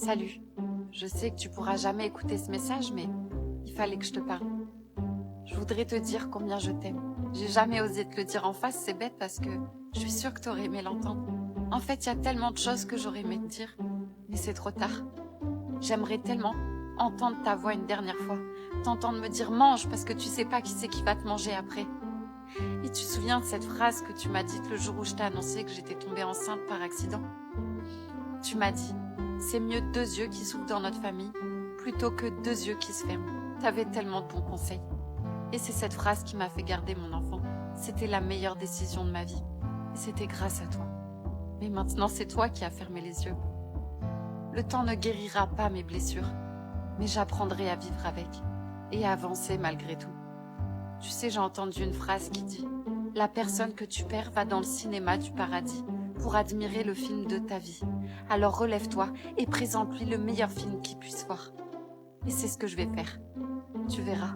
Salut. Je sais que tu pourras jamais écouter ce message, mais il fallait que je te parle. Je voudrais te dire combien je t'aime. J'ai jamais osé te le dire en face, c'est bête parce que je suis sûre que t'aurais aimé l'entendre. En fait, il y a tellement de choses que j'aurais aimé te dire, mais c'est trop tard. J'aimerais tellement entendre ta voix une dernière fois, t'entendre me dire mange parce que tu sais pas qui c'est qui va te manger après. Et tu te souviens de cette phrase que tu m'as dite le jour où je t'ai annoncé que j'étais tombée enceinte par accident? Tu m'as dit, c'est mieux 2 yeux qui s'ouvrent dans notre famille plutôt que 2 yeux qui se ferment. T'avais tellement de bons conseils. Et c'est cette phrase qui m'a fait garder mon enfant. C'était la meilleure décision de ma vie. Et c'était grâce à toi. Mais maintenant, c'est toi qui as fermé les yeux. Le temps ne guérira pas mes blessures, mais j'apprendrai à vivre avec et à avancer malgré tout. Tu sais, j'ai entendu une phrase qui dit « La personne que tu perds va dans le cinéma du paradis pour admirer le film de ta vie. Alors relève-toi et présente-lui le meilleur film qu'il puisse voir. » Et c'est ce que je vais faire. Tu verras.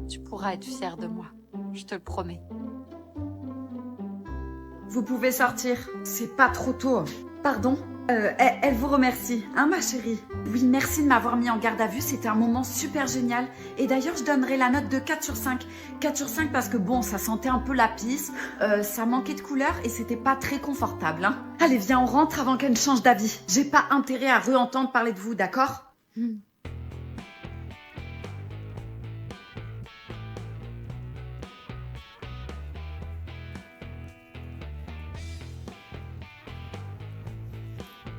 Tu pourras être fière de moi. Je te le promets. Vous pouvez sortir. C'est pas trop tôt. Pardon elle vous remercie, hein ma chérie? Oui, merci de m'avoir mis en garde à vue, c'était un moment super génial. Et d'ailleurs, je donnerai la note de 4 sur 5. 4 sur 5 parce que bon, ça sentait un peu la pisse, ça manquait de couleur et c'était pas très confortable. Hein. Allez, viens, on rentre avant qu'elle ne change d'avis. J'ai pas intérêt à re-entendre parler de vous, d'accord?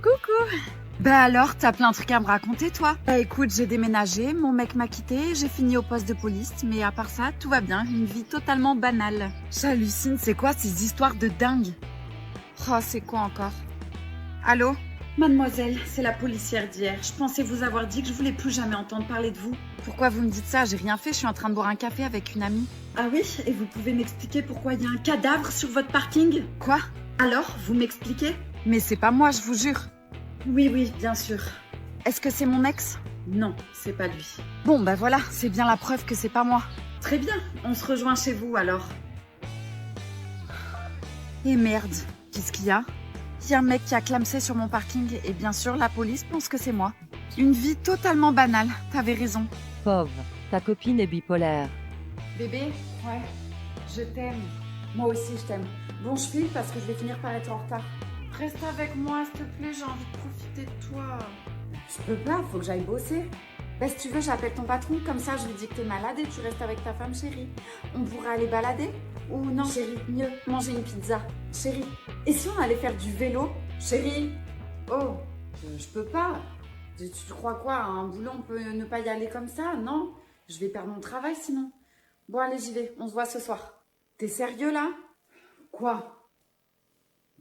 Coucou. Bah alors, t'as plein de trucs à me raconter, toi? Bah écoute, j'ai déménagé, mon mec m'a quitté, j'ai fini au poste de police, mais à part ça, tout va bien, une vie totalement banale. J'hallucine, c'est quoi ces histoires de dingue? Oh, c'est quoi encore? Allô? Mademoiselle, c'est la policière d'hier. Je pensais vous avoir dit que je voulais plus jamais entendre parler de vous. Pourquoi vous me dites ça? J'ai rien fait, je suis en train de boire un café avec une amie. Ah oui? Et vous pouvez m'expliquer pourquoi il y a un cadavre sur votre parking? Quoi? Alors, vous m'expliquez? Mais c'est pas moi, je vous jure. Oui, bien sûr. Est-ce que c'est mon ex? Non, c'est pas lui. Bon, bah voilà, c'est bien la preuve que c'est pas moi. Très bien, on se rejoint chez vous alors. Et merde, qu'est-ce qu'il y a? Il y a un mec qui a clamsé sur mon parking et bien sûr, la police pense que c'est moi. Une vie totalement banale, t'avais raison. Pauvre, ta copine est bipolaire. Bébé, ouais, je t'aime. Moi aussi, je t'aime. Bon, je file parce que je vais finir par être en retard. Reste avec moi, s'il te plaît, j'ai envie de profiter de toi. Je peux pas, faut que j'aille bosser. Bah, si tu veux, j'appelle ton patron, comme ça je lui dis que t'es malade et tu restes avec ta femme chérie. On pourrait aller balader? Ou non, chérie, mieux, manger une pizza. Chérie, et si on allait faire du vélo? Chérie? Oh, je peux pas. Tu crois quoi, un boulot, on peut ne pas y aller comme ça? Non, je vais perdre mon travail sinon. Bon, allez, j'y vais, on se voit ce soir. T'es sérieux là? Quoi?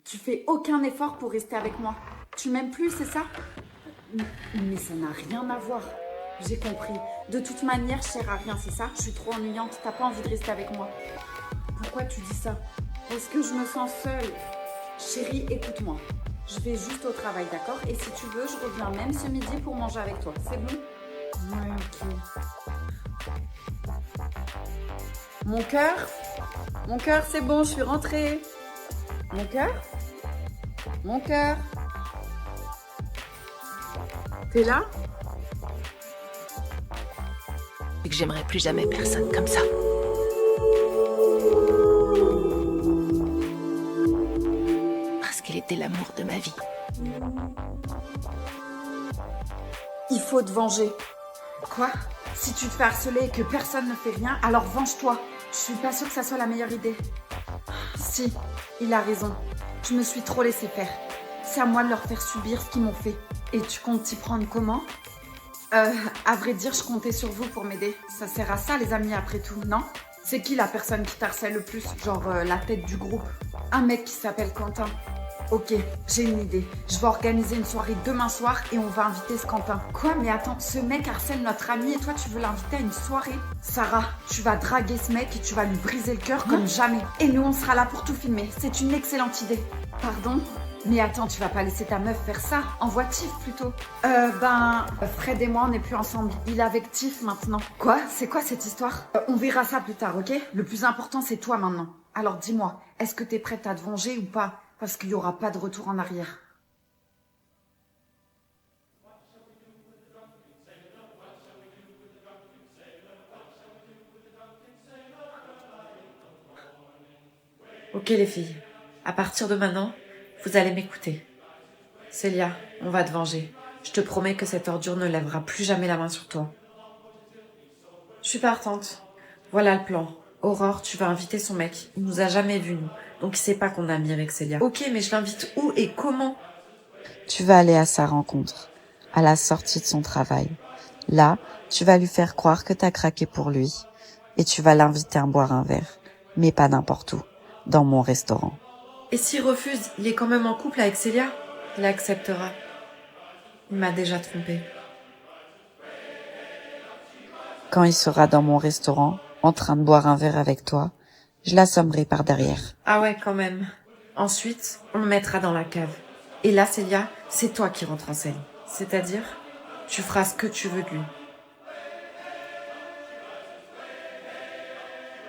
Tu fais aucun effort pour rester avec moi. Tu m'aimes plus, c'est ça? Mais ça n'a rien à voir. J'ai compris. De toute manière, je sers à rien, c'est ça? Je suis trop ennuyante, t'as pas envie de rester avec moi. Pourquoi tu dis ça? Parce que je me sens seule. Chérie, écoute-moi. Je vais juste au travail, d'accord? Et si tu veux, je reviens même ce midi pour manger avec toi. C'est bon? Ouais, ok. Mon cœur, c'est bon, je suis rentrée. Mon cœur? Mon cœur? T'es là? Et que j'aimerais plus jamais personne comme ça. Parce qu'elle était l'amour de ma vie. Il faut te venger. Quoi? Si tu te fais harceler et que personne ne fait rien, alors venge-toi. Je suis pas sûre que ça soit la meilleure idée. Si, il a raison. Je me suis trop laissée faire. C'est à moi de leur faire subir ce qu'ils m'ont fait. Et tu comptes t'y prendre comment? À vrai dire, je comptais sur vous pour m'aider. Ça sert à ça, les amis, après tout, non? C'est qui la personne qui t'harcèle le plus? Genre la tête du groupe? Un mec qui s'appelle Quentin. Ok, j'ai une idée. Je vais organiser une soirée demain soir et on va inviter ce Quentin. Quoi? Mais attends, ce mec harcèle notre ami et toi tu veux l'inviter à une soirée? Sarah, tu vas draguer ce mec et tu vas lui briser le cœur comme jamais. Et nous on sera là pour tout filmer. C'est une excellente idée. Pardon? Mais attends, tu vas pas laisser ta meuf faire ça? Envoie Tiff plutôt. Fred et moi on n'est plus ensemble. Il est avec Tiff maintenant. Quoi? C'est quoi cette histoire? On verra ça plus tard, ok? Le plus important c'est toi maintenant. Alors dis-moi, est-ce que t'es prête à te venger ou pas? Parce qu'il n'y aura pas de retour en arrière. Ok les filles, à partir de maintenant, vous allez m'écouter. Célia, on va te venger. Je te promets que cette ordure ne lèvera plus jamais la main sur toi. Je suis partante. Voilà le plan. Aurore, tu vas inviter son mec. Il nous a jamais vus, nous. Donc il sait pas qu'on a mis avec Célia. Ok, mais je l'invite où et comment? Tu vas aller à sa rencontre, à la sortie de son travail. Là, tu vas lui faire croire que t'as craqué pour lui. Et tu vas l'inviter à boire un verre. Mais pas n'importe où. Dans mon restaurant. Et s'il refuse, il est quand même en couple avec Célia? Il acceptera. Il m'a déjà trompée. Quand il sera dans mon restaurant, en train de boire un verre avec toi, je l'assommerai par derrière. Ah ouais, quand même. Ensuite, on le mettra dans la cave. Et là, Célia, c'est toi qui rentres en scène. C'est-à-dire, tu feras ce que tu veux de lui.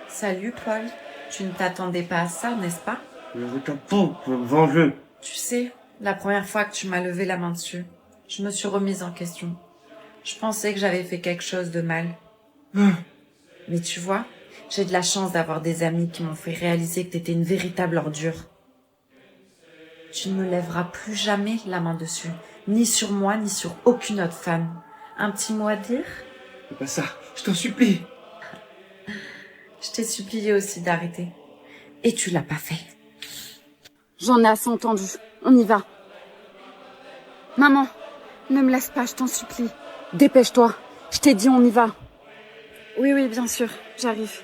Salut, Paul. Tu ne t'attendais pas à ça, n'est-ce pas? Je t'attends pour me venger. Tu sais, la première fois que tu m'as levé la main dessus, je me suis remise en question. Je pensais que j'avais fait quelque chose de mal. Mais tu vois, j'ai de la chance d'avoir des amis qui m'ont fait réaliser que t'étais une véritable ordure. Tu ne me lèveras plus jamais la main dessus, ni sur moi, ni sur aucune autre femme. Un petit mot à dire? Fais pas ça, je t'en supplie. Je t'ai supplié aussi d'arrêter. Et tu l'as pas fait. J'en ai assez entendu. On y va. Maman, ne me laisse pas, je t'en supplie. Dépêche-toi. Je t'ai dit, on y va. Oui, oui, bien sûr. J'arrive.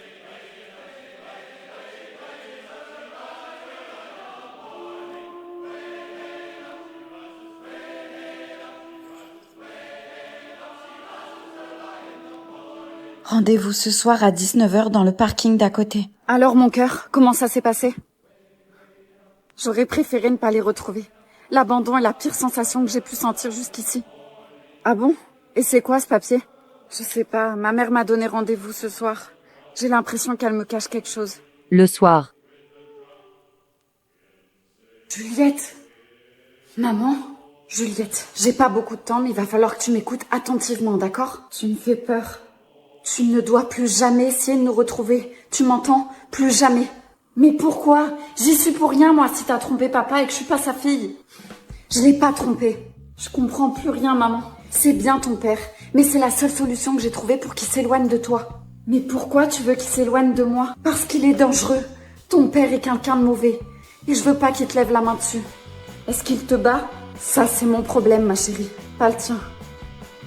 Rendez-vous ce soir à 19h dans le parking d'à côté. Alors, mon cœur, comment ça s'est passé? J'aurais préféré ne pas les retrouver. L'abandon est la pire sensation que j'ai pu sentir jusqu'ici. Ah bon? Et c'est quoi ce papier? Je sais pas, ma mère m'a donné rendez-vous ce soir. J'ai l'impression qu'elle me cache quelque chose. Le soir. Juliette! Maman? Juliette, j'ai pas beaucoup de temps, mais il va falloir que tu m'écoutes attentivement, d'accord? Tu me fais peur. Tu ne dois plus jamais essayer de nous retrouver. Tu m'entends? Plus jamais. Mais pourquoi? J'y suis pour rien, moi, si t'as trompé papa et que je suis pas sa fille. Je l'ai pas trompé. Je comprends plus rien, maman. C'est bien ton père, mais c'est la seule solution que j'ai trouvée pour qu'il s'éloigne de toi. Mais pourquoi tu veux qu'il s'éloigne de moi? Parce qu'il est dangereux. Ton père est quelqu'un de mauvais. Et je veux pas qu'il te lève la main dessus. Est-ce qu'il te bat? Ça, c'est mon problème, ma chérie. Pas le tien.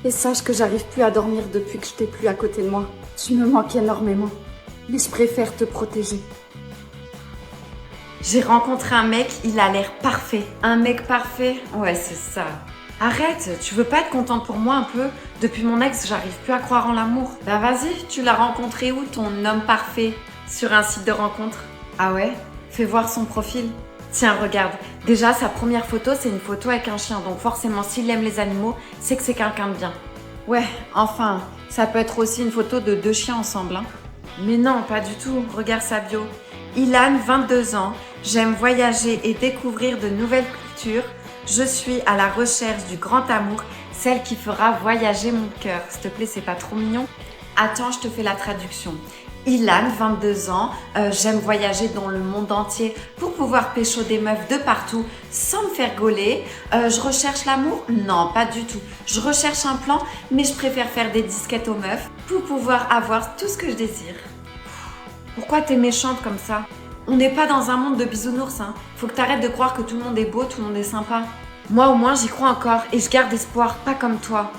Et sache que j'arrive plus à dormir depuis que je t'ai plus à côté de moi. Tu me manques énormément. Mais je préfère te protéger. J'ai rencontré un mec, il a l'air parfait. Un mec parfait? Ouais, c'est ça. Arrête, tu veux pas être contente pour moi un peu? Depuis mon ex, j'arrive plus à croire en l'amour. Bah vas-y, tu l'as rencontré où ton homme parfait? Sur un site de rencontre? Ah ouais? Fais voir son profil. Tiens, regarde. Déjà, sa première photo, c'est une photo avec un chien. Donc forcément, s'il aime les animaux, c'est que c'est quelqu'un de bien. Ouais, enfin, ça peut être aussi une photo de 2 chiens ensemble, hein. Mais non, pas du tout. Regarde sa bio. Ilan, 22 ans. J'aime voyager et découvrir de nouvelles cultures. Je suis à la recherche du grand amour, celle qui fera voyager mon cœur. S'il te plaît, c'est pas trop mignon? Attends, je te fais la traduction. Ilan, 22 ans, j'aime voyager dans le monde entier pour pouvoir pécho des meufs de partout sans me faire gauler. Je recherche l'amour? Non, pas du tout. Je recherche un plan, mais je préfère faire des disquettes aux meufs pour pouvoir avoir tout ce que je désire. Pourquoi t'es méchante comme ça? On n'est pas dans un monde de bisounours, hein. Faut que t'arrêtes de croire que tout le monde est beau, tout le monde est sympa. Moi au moins j'y crois encore et je garde espoir, pas comme toi.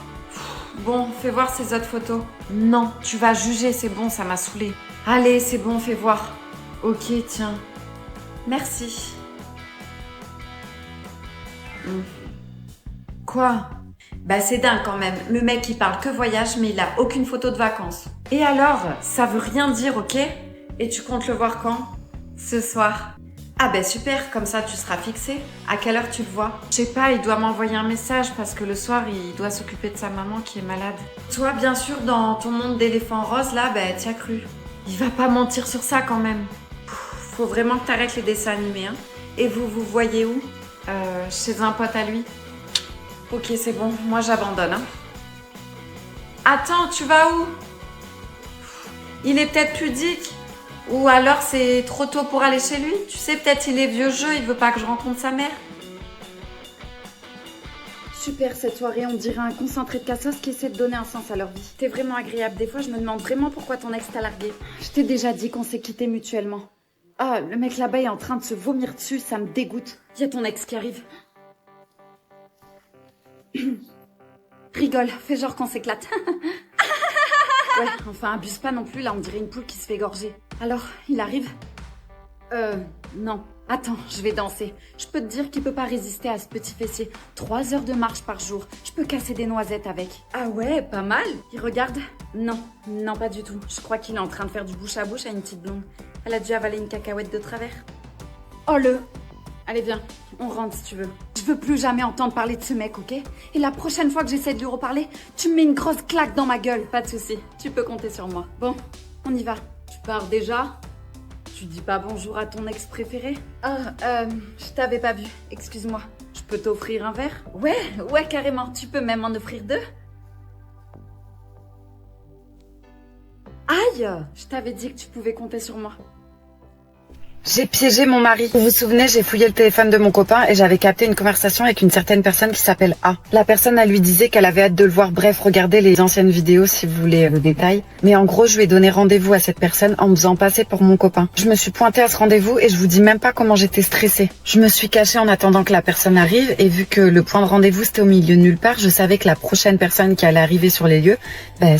Bon, fais voir ces autres photos. Non, tu vas juger, c'est bon, ça m'a saoulée. Allez, c'est bon, fais voir. Ok, tiens. Merci. Quoi? Bah c'est dingue quand même. Le mec il parle que voyage mais il a aucune photo de vacances. Et alors, ça veut rien dire, ok? Et tu comptes le voir quand? Ce soir. Ah ben super, comme ça tu seras fixé. À quelle heure tu le vois? Je sais pas, il doit m'envoyer un message parce que le soir il doit s'occuper de sa maman qui est malade. Toi bien sûr dans ton monde d'éléphant rose là, ben t'y as cru. Il va pas mentir sur ça quand même. Faut vraiment que t'arrêtes les dessins animés, hein. Et vous voyez où? Chez un pote à lui. Ok c'est bon, moi j'abandonne, hein. Attends, tu vas où? Il est peut-être pudique. Ou alors c'est trop tôt pour aller chez lui. Tu sais, peut-être il est vieux jeu, il veut pas que je rencontre sa mère. Super cette soirée, on dirait un concentré de cassos qui essaie de donner un sens à leur vie. T'es vraiment agréable, des fois je me demande vraiment pourquoi ton ex t'a largué. Je t'ai déjà dit qu'on s'est quittés mutuellement. Ah, le mec là-bas est en train de se vomir dessus, ça me dégoûte. Y a ton ex qui arrive. Rigole, fais genre qu'on s'éclate. Ouais, enfin abuse pas non plus, là on dirait une poule qui se fait égorger. Alors, il arrive? Non. Attends, je vais danser. Je peux te dire qu'il peut pas résister à ce petit fessier. 3 heures de marche par jour. Je peux casser des noisettes avec. Ah ouais, pas mal. Il regarde? Non, non pas du tout. Je crois qu'il est en train de faire du bouche à bouche à une petite blonde. Elle a dû avaler une cacahuète de travers. Oh le... Allez viens, on rentre si tu veux. Je veux plus jamais entendre parler de ce mec, ok? Et la prochaine fois que j'essaie de lui reparler, tu me mets une grosse claque dans ma gueule. Pas de souci, tu peux compter sur moi. Bon, on y va. Tu pars déjà? Tu dis pas bonjour à ton ex préféré? Ah, je t'avais pas vu, excuse-moi. Je peux t'offrir un verre? Ouais, carrément, tu peux même m'en offrir 2. Aïe! Je t'avais dit que tu pouvais compter sur moi. J'ai piégé mon mari. Vous vous souvenez, j'ai fouillé le téléphone de mon copain et j'avais capté une conversation avec une certaine personne qui s'appelle A. La personne, elle lui disait qu'elle avait hâte de le voir. Bref, regardez les anciennes vidéos si vous voulez le détail. Mais en gros, je lui ai donné rendez-vous à cette personne en me faisant passer pour mon copain. Je me suis pointée à ce rendez-vous et je vous dis même pas comment j'étais stressée. Je me suis cachée en attendant que la personne arrive et vu que le point de rendez-vous c'était au milieu de nulle part, je savais que la prochaine personne qui allait arriver sur les lieux,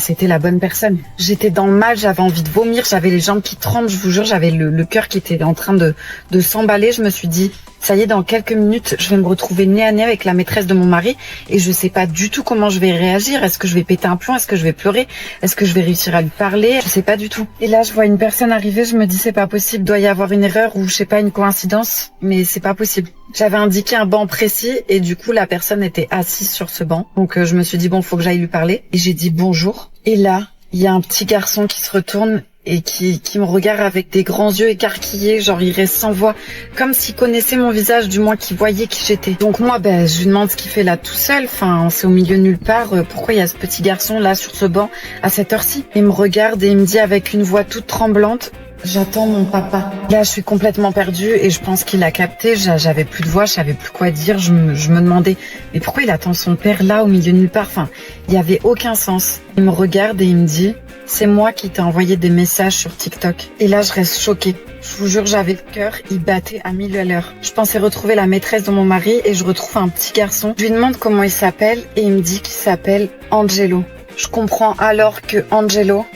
c'était la bonne personne. J'étais dans le mal, j'avais envie de vomir, j'avais les jambes qui tremblent, je vous jure, j'avais le cœur qui était en train de s'emballer. Je me suis dit, ça y est, dans quelques minutes, je vais me retrouver nez à nez avec la maîtresse de mon mari et je sais pas du tout comment je vais réagir. Est-ce que je vais péter un plomb? Est-ce que je vais pleurer? Est-ce que je vais réussir à lui parler? Je sais pas du tout. Et là, je vois une personne arriver, je me dis, c'est pas possible, doit y avoir une erreur ou je sais pas, une coïncidence, mais c'est pas possible. J'avais indiqué un banc précis et du coup, la personne était assise sur ce banc. Donc, je me suis dit, bon, faut que j'aille lui parler. Et j'ai dit bonjour. Et là, il y a un petit garçon qui se retourne et qui me regarde avec des grands yeux écarquillés, genre il reste sans voix, comme s'il connaissait mon visage, du moins qu'il voyait qui j'étais. Donc moi, je lui demande ce qu'il fait là tout seul, enfin c'est au milieu de nulle part, pourquoi il y a ce petit garçon là sur ce banc à cette heure-ci? Il me regarde et il me dit avec une voix toute tremblante, j'attends mon papa. Là, je suis complètement perdue et je pense qu'il a capté. J'avais plus de voix, je savais plus quoi dire. Je me demandais, mais pourquoi il attend son père là, au milieu de nulle part? Enfin, il y avait aucun sens. Il me regarde et il me dit, c'est moi qui t'ai envoyé des messages sur TikTok. Et là, je reste choquée. Je vous jure, j'avais le cœur, il battait à 1000 à l'heure. Je pensais retrouver la maîtresse de mon mari et je retrouve un petit garçon. Je lui demande comment il s'appelle et il me dit qu'il s'appelle Angelo. Je comprends alors que Angelo,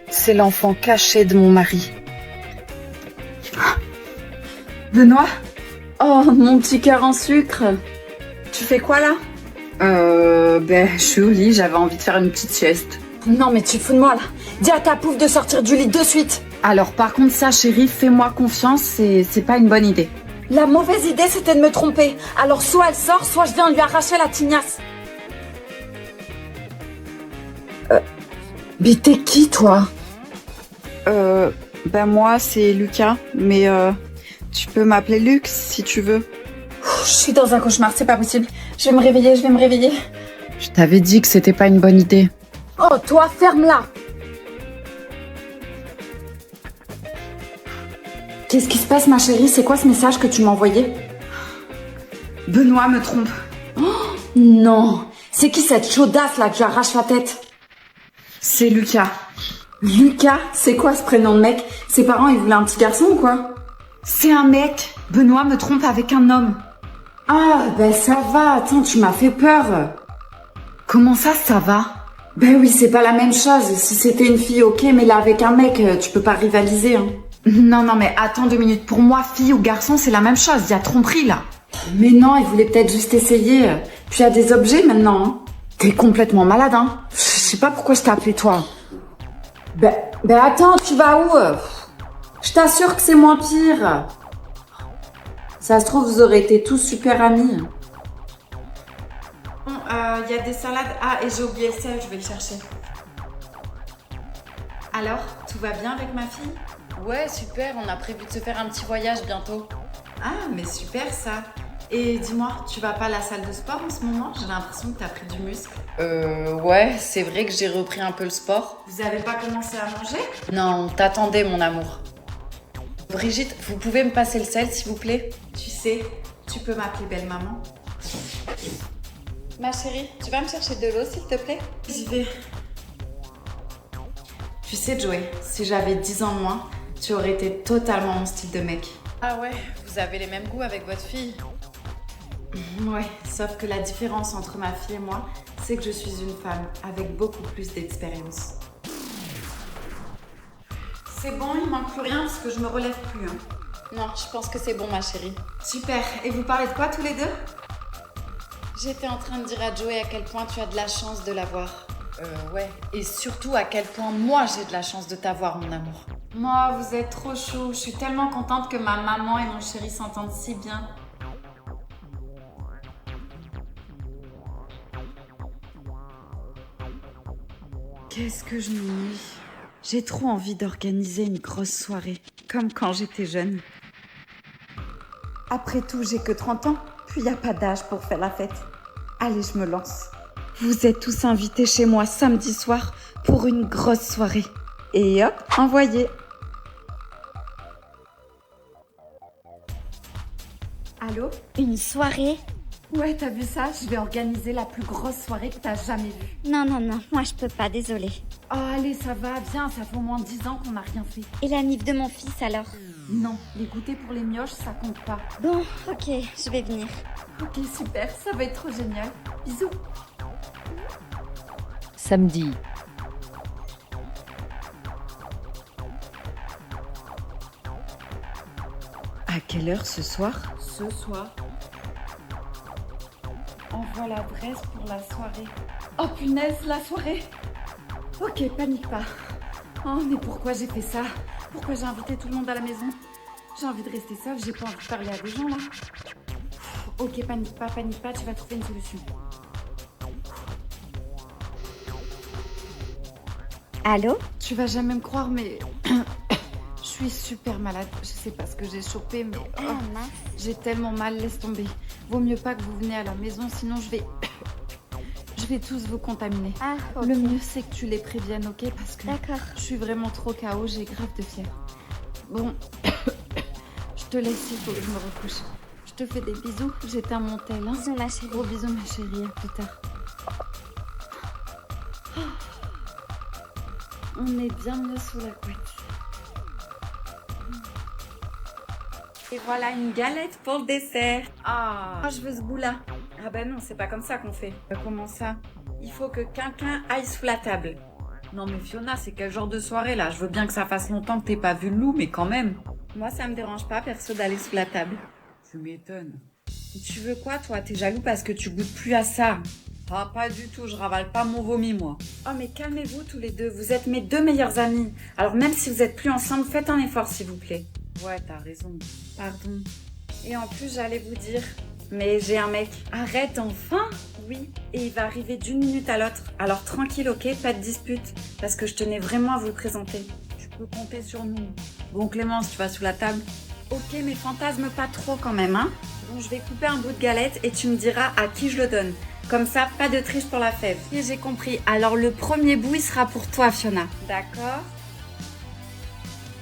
c'est l'enfant caché de mon mari. Benoît? Oh, mon petit cœur en sucre. Tu fais quoi là? Je suis au lit, j'avais envie de faire une petite sieste. Non mais tu te fous de moi là. Dis à ta pouffe de sortir du lit de suite. Alors par contre ça chérie, fais-moi confiance, c'est pas une bonne idée. La mauvaise idée c'était de me tromper. Alors soit elle sort, soit je viens lui arracher la tignasse. Mais t'es qui toi? Moi c'est Lucas, mais tu peux m'appeler Luc si tu veux. Je suis dans un cauchemar, c'est pas possible. Je vais me réveiller. Je t'avais dit que c'était pas une bonne idée. Oh toi, ferme-la. Qu'est-ce qui se passe ma chérie? C'est quoi ce message que tu m'as envoyé? Benoît me trompe. Oh, non. C'est qui cette chaudasse là que j'arrache la tête? C'est Lucas. Lucas? C'est quoi ce prénom de mec? Ses parents ils voulaient un petit garçon ou quoi? C'est un mec. Benoît me trompe avec un homme. Ah, ça va. Attends, tu m'as fait peur. Comment ça va? Oui, c'est pas la même chose. Si c'était une fille, ok, mais là, avec un mec, tu peux pas rivaliser, hein. Non, mais attends 2 minutes. Pour moi, fille ou garçon, c'est la même chose. Il y a tromperie, là. Mais non, il voulait peut-être juste essayer. Puis il y a des objets, maintenant, hein. T'es complètement malade, hein. Je sais pas pourquoi je t'ai appelé, toi. Attends, tu vas où? Je t'assure que c'est moins pire. Ça se trouve, vous aurez été tous super amis. Bon, y a des salades. Ah, et j'ai oublié le sel, je vais le chercher. Alors, tout va bien avec ma fille? Ouais, super, on a prévu de se faire un petit voyage bientôt. Ah, mais super ça. Et dis-moi, tu vas pas à la salle de sport en ce moment? J'ai l'impression que t'as pris du muscle. Ouais, c'est vrai que j'ai repris un peu le sport. Vous avez pas commencé à manger? Non, on t'attendait, mon amour. Brigitte, vous pouvez me passer le sel, s'il vous plaît? Tu sais, tu peux m'appeler belle maman. Ma chérie, tu vas me chercher de l'eau, s'il te plaît? J'y vais. Tu sais, Joey, si j'avais 10 ans moins, tu aurais été totalement mon style de mec. Ah ouais, vous avez les mêmes goûts avec votre fille. Ouais, sauf que la différence entre ma fille et moi, c'est que je suis une femme avec beaucoup plus d'expérience. C'est bon, il manque plus rien parce que je me relève plus. Hein. Non, je pense que c'est bon, ma chérie. Super. Et vous parlez de quoi tous les deux? J'étais en train de dire à Joey à quel point tu as de la chance de l'avoir. Ouais. Et surtout à quel point moi j'ai de la chance de t'avoir, mon amour. Moi, vous êtes trop chou. Je suis tellement contente que ma maman et mon chéri s'entendent si bien. Qu'est-ce que je m'ennuie. J'ai trop envie d'organiser une grosse soirée, comme quand j'étais jeune. Après tout, j'ai que 30 ans, puis y a pas d'âge pour faire la fête. Allez, je me lance. Vous êtes tous invités chez moi samedi soir pour une grosse soirée. Et hop, envoyé. Allô? Une soirée? Ouais, t'as vu ça? Je vais organiser la plus grosse soirée que t'as jamais vue. Non, moi je peux pas, désolée. Oh, allez, ça va, viens, ça fait au moins 10 ans qu'on n'a rien fait. Et la nif de mon fils alors? Non, les goûters pour les mioches, ça compte pas. Bon, ok, je vais venir. Ok, super, ça va être trop génial. Bisous. Samedi. À quelle heure ce soir? Ce soir. Envoie l'adresse pour la soirée. Oh punaise, la soirée! Ok, panique pas. Oh, mais pourquoi j'ai fait ça? Pourquoi j'ai invité tout le monde à la maison? J'ai envie de rester seule, j'ai pas envie de parler à des gens là. Ok, panique pas, tu vas trouver une solution. Allô? Tu vas jamais me croire, mais je suis super malade. Je sais pas ce que j'ai chopé, mais Ah mince. j'ai tellement mal, laisse tomber. Vaut mieux pas que vous venez à la maison, sinon je vais tous vous contaminer. Ah, ok. Le mieux, c'est que tu les préviennes, ok? Parce que D'accord. je suis vraiment trop KO, j'ai grave de fièvre. Bon, je te laisse, il faut que je me recouche. Je te fais des bisous, j'éteins mon tel. Hein. Bisous ma chérie. Gros bisous, ma chérie, à plus tard. On est bien mieux sous la couette. Et voilà une galette pour le dessert. Ah, je veux ce goût-là. Ah bah non, c'est pas comme ça qu'on fait. Comment ça? Il faut que quelqu'un aille sous la table. Non mais Fiona, c'est quel genre de soirée là? Je veux bien que ça fasse longtemps que t'aies pas vu le loup, mais quand même. Moi, ça me dérange pas, perso, d'aller sous la table. Tu m'étonnes. Tu veux quoi, toi? T'es jaloux parce que tu goûtes plus à ça? Ah, pas du tout, je ravale pas mon vomi, moi. Oh, mais calmez-vous tous les deux, vous êtes mes deux meilleurs amis. Alors même si vous êtes plus ensemble, faites un effort, s'il vous plaît. Ouais, t'as raison. Pardon. Et en plus, j'allais vous dire... Mais j'ai un mec. Arrête, enfin? Oui. Et il va arriver d'une minute à l'autre. Alors tranquille, ok? Pas de dispute. Parce que je tenais vraiment à vous le présenter. Tu peux compter sur nous. Bon, Clémence, tu vas sous la table? Ok, mais fantasme pas trop quand même, hein? Bon, je vais couper un bout de galette et tu me diras à qui je le donne. Comme ça, pas de triche pour la fève. Et j'ai compris. Alors le premier bout, il sera pour toi, Fiona. D'accord.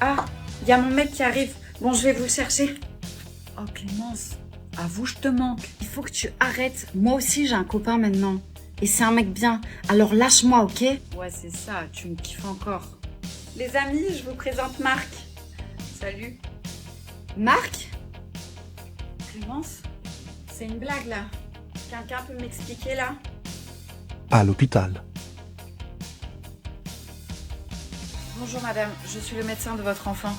Ah, il y a mon mec qui arrive. Bon, je vais vous le chercher. Oh, Clémence, avoue, je te manque. Il faut que tu arrêtes. Moi aussi, j'ai un copain maintenant. Et c'est un mec bien. Alors lâche-moi, ok? Ouais, c'est ça. Tu me kiffes encore. Les amis, je vous présente Marc. Salut. Marc? Clémence? C'est une blague, là. Quelqu'un peut m'expliquer, là? À l'hôpital. Bonjour, madame. Je suis le médecin de votre enfant.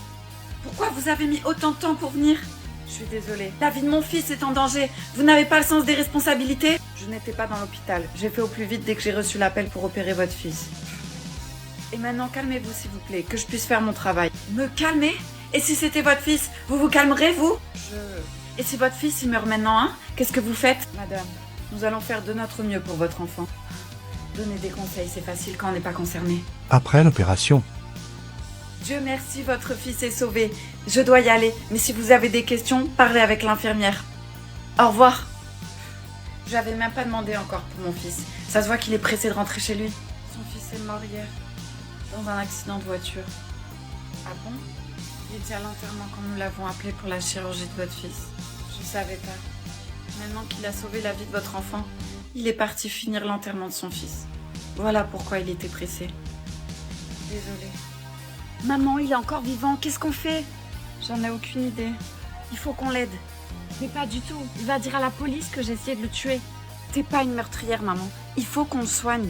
Pourquoi vous avez mis autant de temps pour venir? Je suis désolée. La vie de mon fils est en danger. Vous n'avez pas le sens des responsabilités? Je n'étais pas dans l'hôpital. J'ai fait au plus vite dès que j'ai reçu l'appel pour opérer votre fils. Et maintenant, calmez-vous, s'il vous plaît, que je puisse faire mon travail. Me calmer? Et si c'était votre fils, vous vous calmerez, vous? Et si votre fils, il meurt maintenant, hein? Qu'est-ce que vous faites? Madame, nous allons faire de notre mieux pour votre enfant. Donner des conseils, c'est facile quand on n'est pas concerné. Après l'opération. Dieu merci, votre fils est sauvé. Je dois y aller, mais si vous avez des questions, parlez avec l'infirmière. Au revoir. J'avais même pas demandé encore pour mon fils. Ça se voit qu'il est pressé de rentrer chez lui. Son fils est mort hier, dans un accident de voiture. Ah bon? Il était à l'enterrement quand nous l'avons appelé pour la chirurgie de votre fils. Je savais pas. Maintenant qu'il a sauvé la vie de votre enfant, il est parti finir l'enterrement de son fils. Voilà pourquoi il était pressé. Désolée. Maman, il est encore vivant, qu'est-ce qu'on fait? J'en ai aucune idée. Il faut qu'on l'aide. Mais pas du tout. Il va dire à la police que j'ai essayé de le tuer. T'es pas une meurtrière, maman. Il faut qu'on le soigne.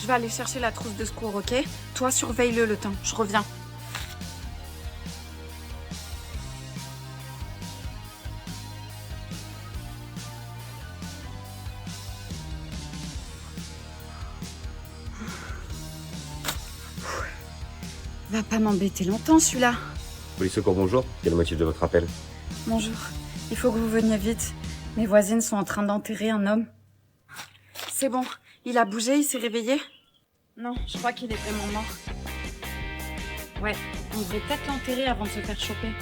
Je vais aller chercher la trousse de secours, ok? Toi, surveille-le le temps. Je reviens. Va pas m'embêter longtemps, celui-là. Police secours, bonjour. Quel est le motif de votre appel? Bonjour. Il faut que vous veniez vite. Mes voisines sont en train d'enterrer un homme. C'est bon. Il a bougé, il s'est réveillé? Non, je crois qu'il est vraiment mort. Ouais, on devrait peut-être l'enterrer avant de se faire choper.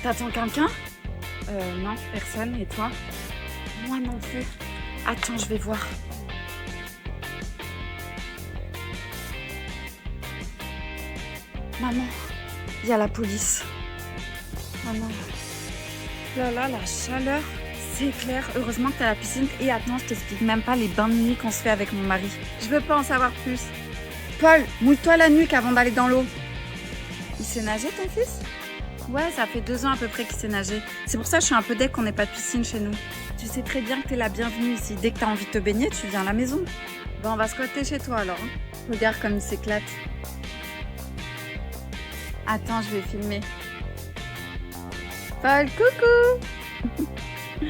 T'attends quelqu'un? Non, personne. Et toi? Moi non plus. Attends, je vais voir. Maman, il y a la police. Maman. Là, la chaleur, c'est clair. Heureusement que t'as la piscine. Et attends, je t'explique même pas les bains de nuit qu'on se fait avec mon mari. Je veux pas en savoir plus. Paul, mouille-toi la nuque avant d'aller dans l'eau. Il sait nager, ton fils? Ouais, ça fait 2 ans à peu près qu'il sait nager. C'est pour ça que je suis un peu deck qu'on n'ait pas de piscine chez nous. Tu sais très bien que t'es la bienvenue ici. Dès que t'as envie de te baigner, tu viens à la maison. Bon, on va squatter chez toi alors. Regarde comme il s'éclate. Attends, je vais filmer. Paul, coucou.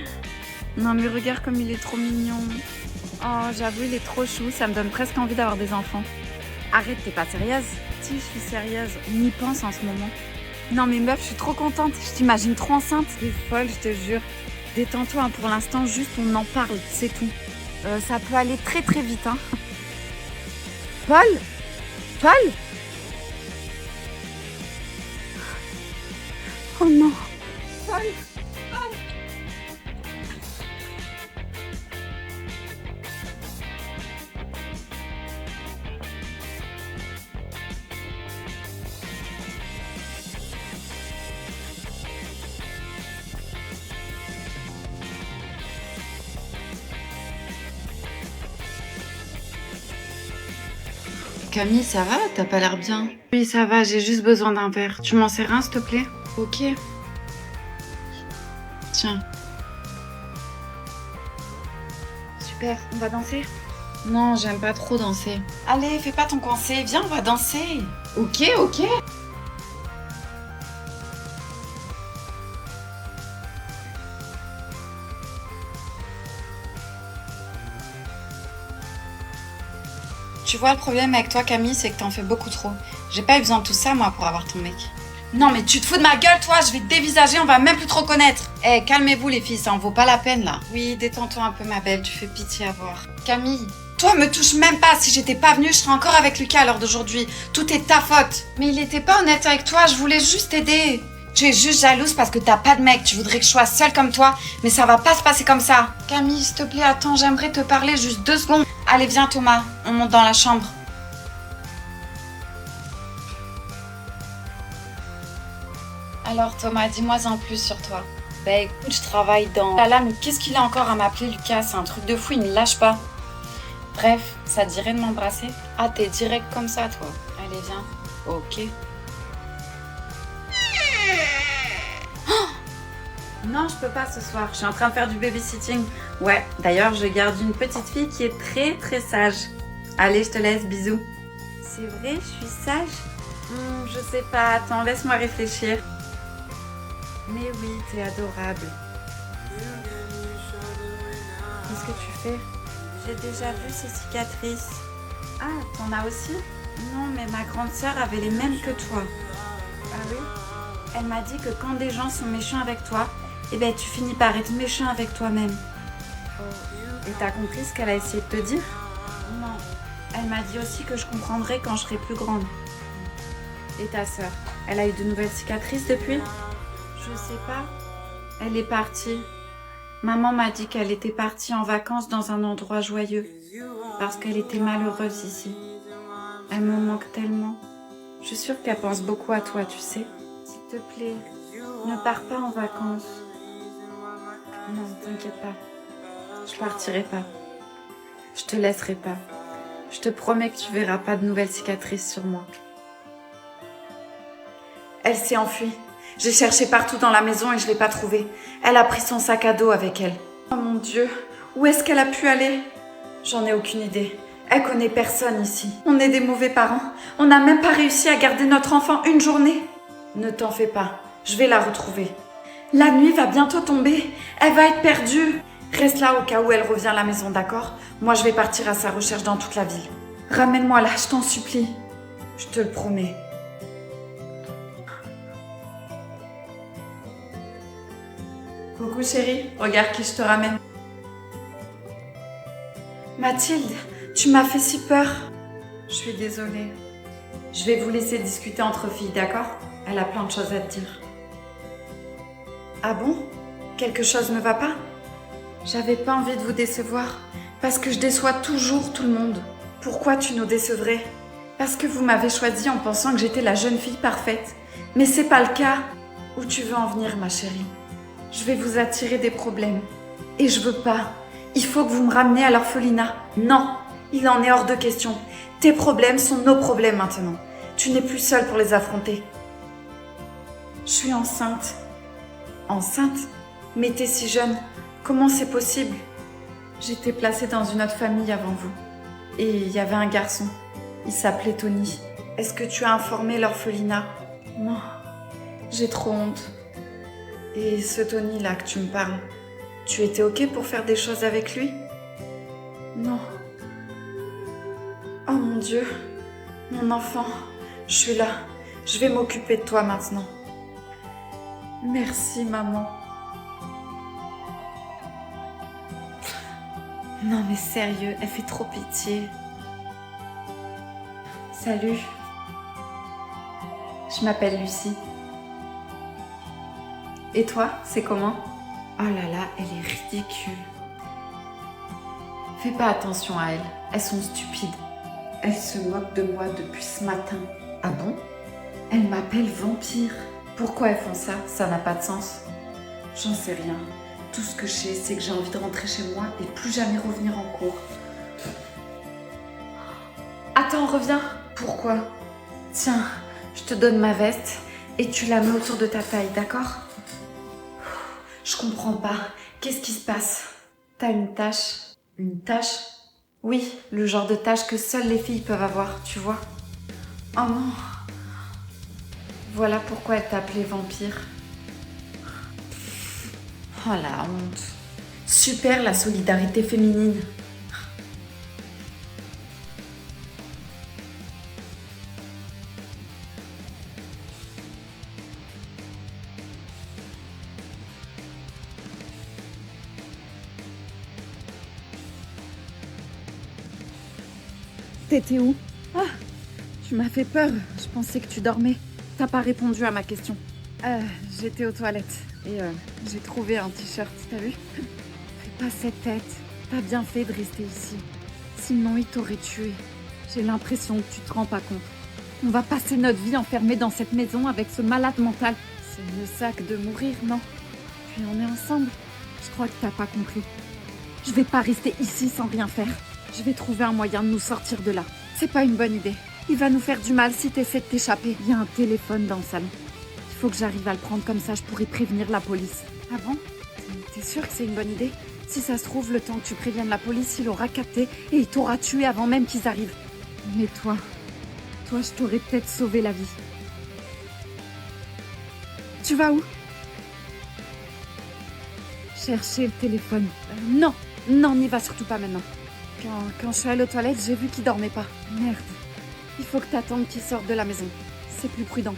Non mais regarde comme il est trop mignon. Oh, j'avoue, il est trop chou. Ça me donne presque envie d'avoir des enfants. Arrête, t'es pas sérieuse? Si, je suis sérieuse. On y pense en ce moment. Non mais meuf, je suis trop contente. Je t'imagine trop enceinte. T'es folle, je te jure. Détends-toi, hein, pour l'instant, juste on en parle, c'est tout. Ça peut aller très très vite, hein. Paul? Paul? Oh non. Paul. Paul. Camille, ça va? T'as pas l'air bien. Oui, ça va, j'ai juste besoin d'un verre. Tu m'en sers un, s'il te plaît? Ok. Tiens. Super, on va danser? Non, j'aime pas trop danser. Allez, fais pas ton coincé, viens, on va danser. Ok, ok. Tu vois, le problème avec toi, Camille, c'est que t'en fais beaucoup trop. J'ai pas eu besoin de tout ça, moi, pour avoir ton mec. Non, mais tu te fous de ma gueule, toi. Je vais te dévisager, on va même plus trop connaître. Eh, calmez-vous, les filles, ça en vaut pas la peine, là. Oui, détends-toi un peu, ma belle, tu fais pitié à voir. Camille, toi, me touche même pas. Si j'étais pas venue, je serais encore avec Lucas à l'heure d'aujourd'hui. Tout est ta faute. Mais il était pas honnête avec toi, je voulais juste t'aider. Tu es juste jalouse parce que t'as pas de mec. Tu voudrais que je sois seule comme toi, mais ça va pas se passer comme ça. Camille, s'il te plaît, attends, j'aimerais te parler juste 2 secondes. Allez, viens, Thomas, on monte dans la chambre. Alors Thomas, dis-moi en plus sur toi. Bah écoute, je travaille dans... Là, mais qu'est-ce qu'il a encore à m'appeler, Lucas? C'est un truc de fou, il me lâche pas. Bref, ça te dirait de m'embrasser? Ah, t'es direct comme ça, toi. Allez, viens. Ok. Oh non, je peux pas ce soir. Je suis en train de faire du babysitting. Ouais, d'ailleurs, je garde une petite fille qui est très très sage. Allez, je te laisse, bisous. C'est vrai, je suis sage? Je sais pas, attends, laisse-moi réfléchir. Mais oui, t'es adorable. Qu'est-ce que tu fais? J'ai déjà vu ces cicatrices. Ah, t'en as aussi? Non, mais ma grande sœur avait les mêmes que toi. Ah oui? Elle m'a dit que quand des gens sont méchants avec toi, eh ben tu finis par être méchant avec toi-même. Oh. Et t'as compris ce qu'elle a essayé de te dire? Non. Elle m'a dit aussi que je comprendrai quand je serai plus grande. Et ta sœur, elle a eu de nouvelles cicatrices depuis? Je sais pas. Elle est partie. Maman m'a dit qu'elle était partie en vacances dans un endroit joyeux. Parce qu'elle était malheureuse ici. Elle me manque tellement. Je suis sûre qu'elle pense beaucoup à toi, tu sais. S'il te plaît, ne pars pas en vacances. Non, t'inquiète pas. Je partirai pas. Je te laisserai pas. Je te promets que tu verras pas de nouvelles cicatrices sur moi. Elle s'est enfuie. J'ai cherché partout dans la maison et je l'ai pas trouvée. Elle a pris son sac à dos avec elle. Oh mon Dieu, où est-ce qu'elle a pu aller? J'en ai aucune idée. Elle connaît personne ici. On est des mauvais parents. On n'a même pas réussi à garder notre enfant une journée. Ne t'en fais pas, je vais la retrouver. La nuit va bientôt tomber. Elle va être perdue. Reste là au cas où elle revient à la maison, d'accord? Moi, je vais partir à sa recherche dans toute la ville. Ramène-moi là, je t'en supplie. Je te le promets. Coucou chérie, regarde qui je te ramène. Mathilde, tu m'as fait si peur. Je suis désolée. Je vais vous laisser discuter entre filles, d'accord? Elle a plein de choses à te dire. Ah bon? Quelque chose ne va pas? J'avais pas envie de vous décevoir, parce que je déçois toujours tout le monde. Pourquoi tu nous décevrais? Parce que vous m'avez choisie en pensant que j'étais la jeune fille parfaite. Mais c'est pas le cas. Où tu veux en venir, ma chérie? Je vais vous attirer des problèmes. Et je veux pas. Il faut que vous me rameniez à l'orphelinat. Non, il en est hors de question. Tes problèmes sont nos problèmes maintenant. Tu n'es plus seule pour les affronter. Je suis enceinte. Enceinte? Mais t'es si jeune. Comment c'est possible? J'étais placée dans une autre famille avant vous. Et il y avait un garçon. Il s'appelait Tony. Est-ce que tu as informé l'orphelinat? Non. J'ai trop honte. Et ce Tony-là que tu me parles, tu étais ok pour faire des choses avec lui? Non. Oh mon Dieu. Mon enfant. Je suis là. Je vais m'occuper de toi maintenant. Merci, maman. Non mais sérieux, elle fait trop pitié. Salut. Je m'appelle Lucie. Et toi, c'est comment? Oh là là, elle est ridicule. Fais pas attention à elles, elles sont stupides. Elles se moquent de moi depuis ce matin. Ah bon? Elles m'appellent vampire. Pourquoi elles font ça? Ça n'a pas de sens. J'en sais rien. Tout ce que je sais, c'est que j'ai envie de rentrer chez moi et plus jamais revenir en cours. Attends, reviens. Pourquoi? Tiens, je te donne ma veste et tu la mets autour de ta taille, d'accord? Je comprends pas. Qu'est-ce qui se passe? T'as une tache? Une tache? Oui, le genre de tache que seules les filles peuvent avoir, tu vois. Oh non. Voilà pourquoi elle t'appelait vampire. Oh la honte. Super la solidarité féminine. T'étais où? Ah, tu m'as fait peur. Je pensais que tu dormais. T'as pas répondu à ma question. J'étais aux toilettes et j'ai trouvé un t-shirt, t'as vu? Fais pas cette tête. T'as bien fait de rester ici. Sinon, il t'aurait tué. J'ai l'impression que tu te rends pas compte. On va passer notre vie enfermés dans cette maison avec ce malade mental. C'est le sac de mourir, non? Puis on est ensemble. Je crois que t'as pas compris. Je vais pas rester ici sans rien faire. Je vais trouver un moyen de nous sortir de là. C'est pas une bonne idée. Il va nous faire du mal si t'essaies de t'échapper. Il y a un téléphone dans le salon. Il faut que j'arrive à le prendre comme ça, je pourrai prévenir la police. Ah bon? T'es sûr que c'est une bonne idée? Si ça se trouve, le temps que tu préviennes la police, il aura capté et il t'aura tué avant même qu'ils arrivent. Mais toi, je t'aurais peut-être sauvé la vie. Tu vas où? Chercher le téléphone. Non, n'y va surtout pas maintenant. Quand je suis allée aux toilettes, j'ai vu qu'il dormait pas. Merde. Il faut que t'attendes qu'il sorte de la maison. C'est plus prudent.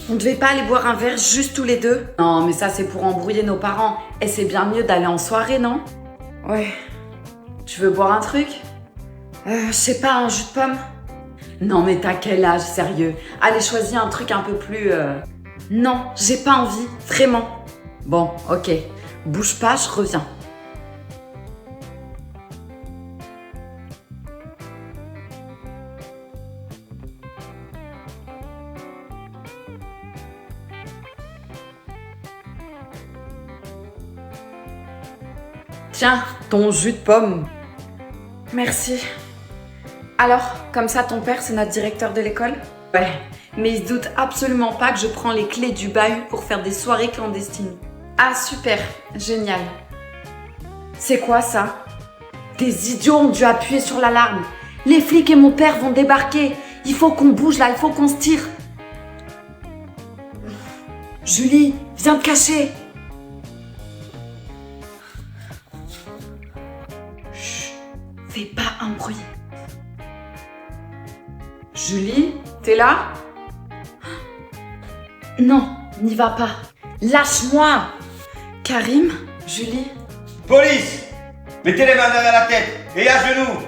On devait pas aller boire un verre juste tous les deux? Non, mais ça c'est pour embrouiller nos parents. Et c'est bien mieux d'aller en soirée, non? Ouais. Tu veux boire un truc? Je sais pas, un jus de pomme? Non mais t'as quel âge, sérieux? Allez, choisis un truc un peu plus... Non, j'ai pas envie, vraiment. Bon, ok. Bouge pas, je reviens. Tiens, ton jus de pomme. Merci. Alors, comme ça, ton père, c'est notre directeur de l'école? Ouais, mais il se doute absolument pas que je prends les clés du bahut pour faire des soirées clandestines. Ah, super, génial. C'est quoi ça? Des idiots ont dû appuyer sur l'alarme. Les flics et mon père vont débarquer. Il faut qu'on bouge là, il faut qu'on se tire. Julie, viens te cacher. Chut, fais pas un bruit. Julie, t'es là? Non, n'y va pas. Lâche-moi. Karim, Julie. Police! Mettez les mains derrière la tête et à genoux!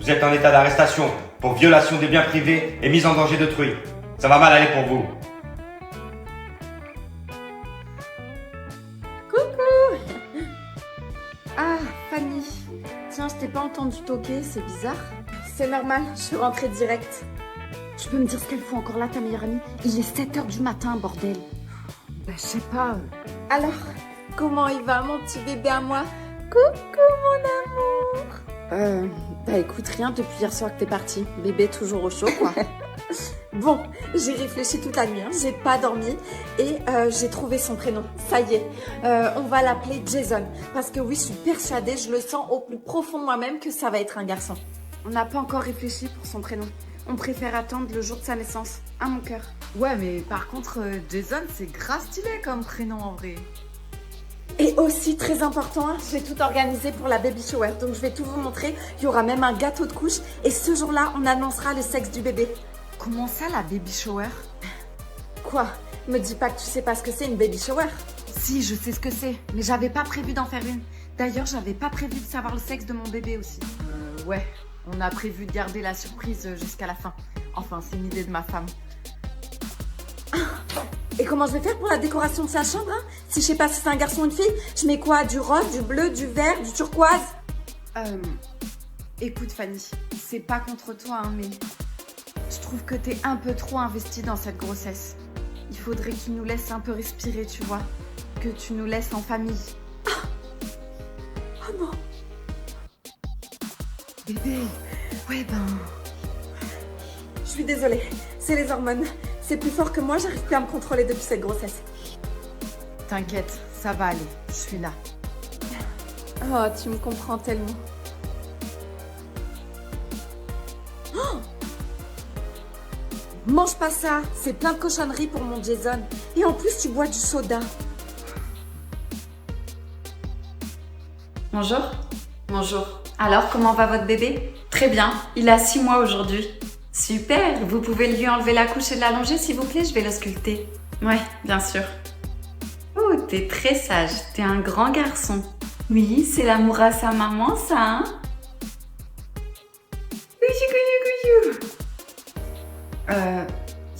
Vous êtes en état d'arrestation pour violation des biens privés et mise en danger d'autrui. Ça va mal aller pour vous. Ah, Fanny. Tiens, je t'ai pas entendu toquer, c'est bizarre. C'est normal, je suis rentrée direct. Tu peux me dire ce qu'elle fout encore là, ta meilleure amie? Il est 7h du matin, bordel. Bah, je sais pas. Alors, comment il va, mon petit bébé à moi? Coucou, mon amour. Bah écoute, rien depuis hier soir que t'es partie. Bébé toujours au chaud, quoi. Bon, j'ai réfléchi toute la nuit, hein. J'ai pas dormi et j'ai trouvé son prénom. Ça y est, on va l'appeler Jason. Parce que oui, je suis persuadée, je le sens au plus profond de moi-même que ça va être un garçon. On n'a pas encore réfléchi pour son prénom. On préfère attendre le jour de sa naissance. À mon cœur. Ouais, mais par contre, Jason, c'est grave stylé comme prénom en vrai. Et aussi, très important, hein, j'ai tout organisé pour la baby shower. Donc je vais tout vous montrer. Il y aura même un gâteau de couche. Et ce jour-là, on annoncera le sexe du bébé. Comment ça, la baby shower? Quoi? Me dis pas que tu sais pas ce que c'est une baby shower. Si, je sais ce que c'est, mais j'avais pas prévu d'en faire une. D'ailleurs, j'avais pas prévu de savoir le sexe de mon bébé aussi. Ouais, on a prévu de garder la surprise jusqu'à la fin. Enfin, c'est une idée de ma femme. Et comment je vais faire pour la décoration de sa chambre, hein? Si je sais pas si c'est un garçon ou une fille, je mets quoi? Du rose, du bleu, du vert, du turquoise? Écoute Fanny, c'est pas contre toi, hein, mais je trouve que t'es un peu trop investie dans cette grossesse. Il faudrait qu'il nous laisse un peu respirer, tu vois. Que tu nous laisses en famille. Oh non! Bébé, ouais ben... Je suis désolée, c'est les hormones. C'est plus fort que moi, j'arrive plus à me contrôler depuis cette grossesse. T'inquiète, ça va aller, je suis là. Oh, tu me comprends tellement. Oh, mange pas ça, c'est plein de cochonneries pour mon Jason. Et en plus, tu bois du soda. Bonjour. Bonjour. Alors, comment va votre bébé? Très bien, il a 6 mois aujourd'hui. Super, vous pouvez lui enlever la couche et l'allonger s'il vous plaît, je vais l'ausculter. Ouais, bien sûr. Oh, t'es très sage, t'es un grand garçon. Oui, c'est l'amour à sa maman, ça, hein?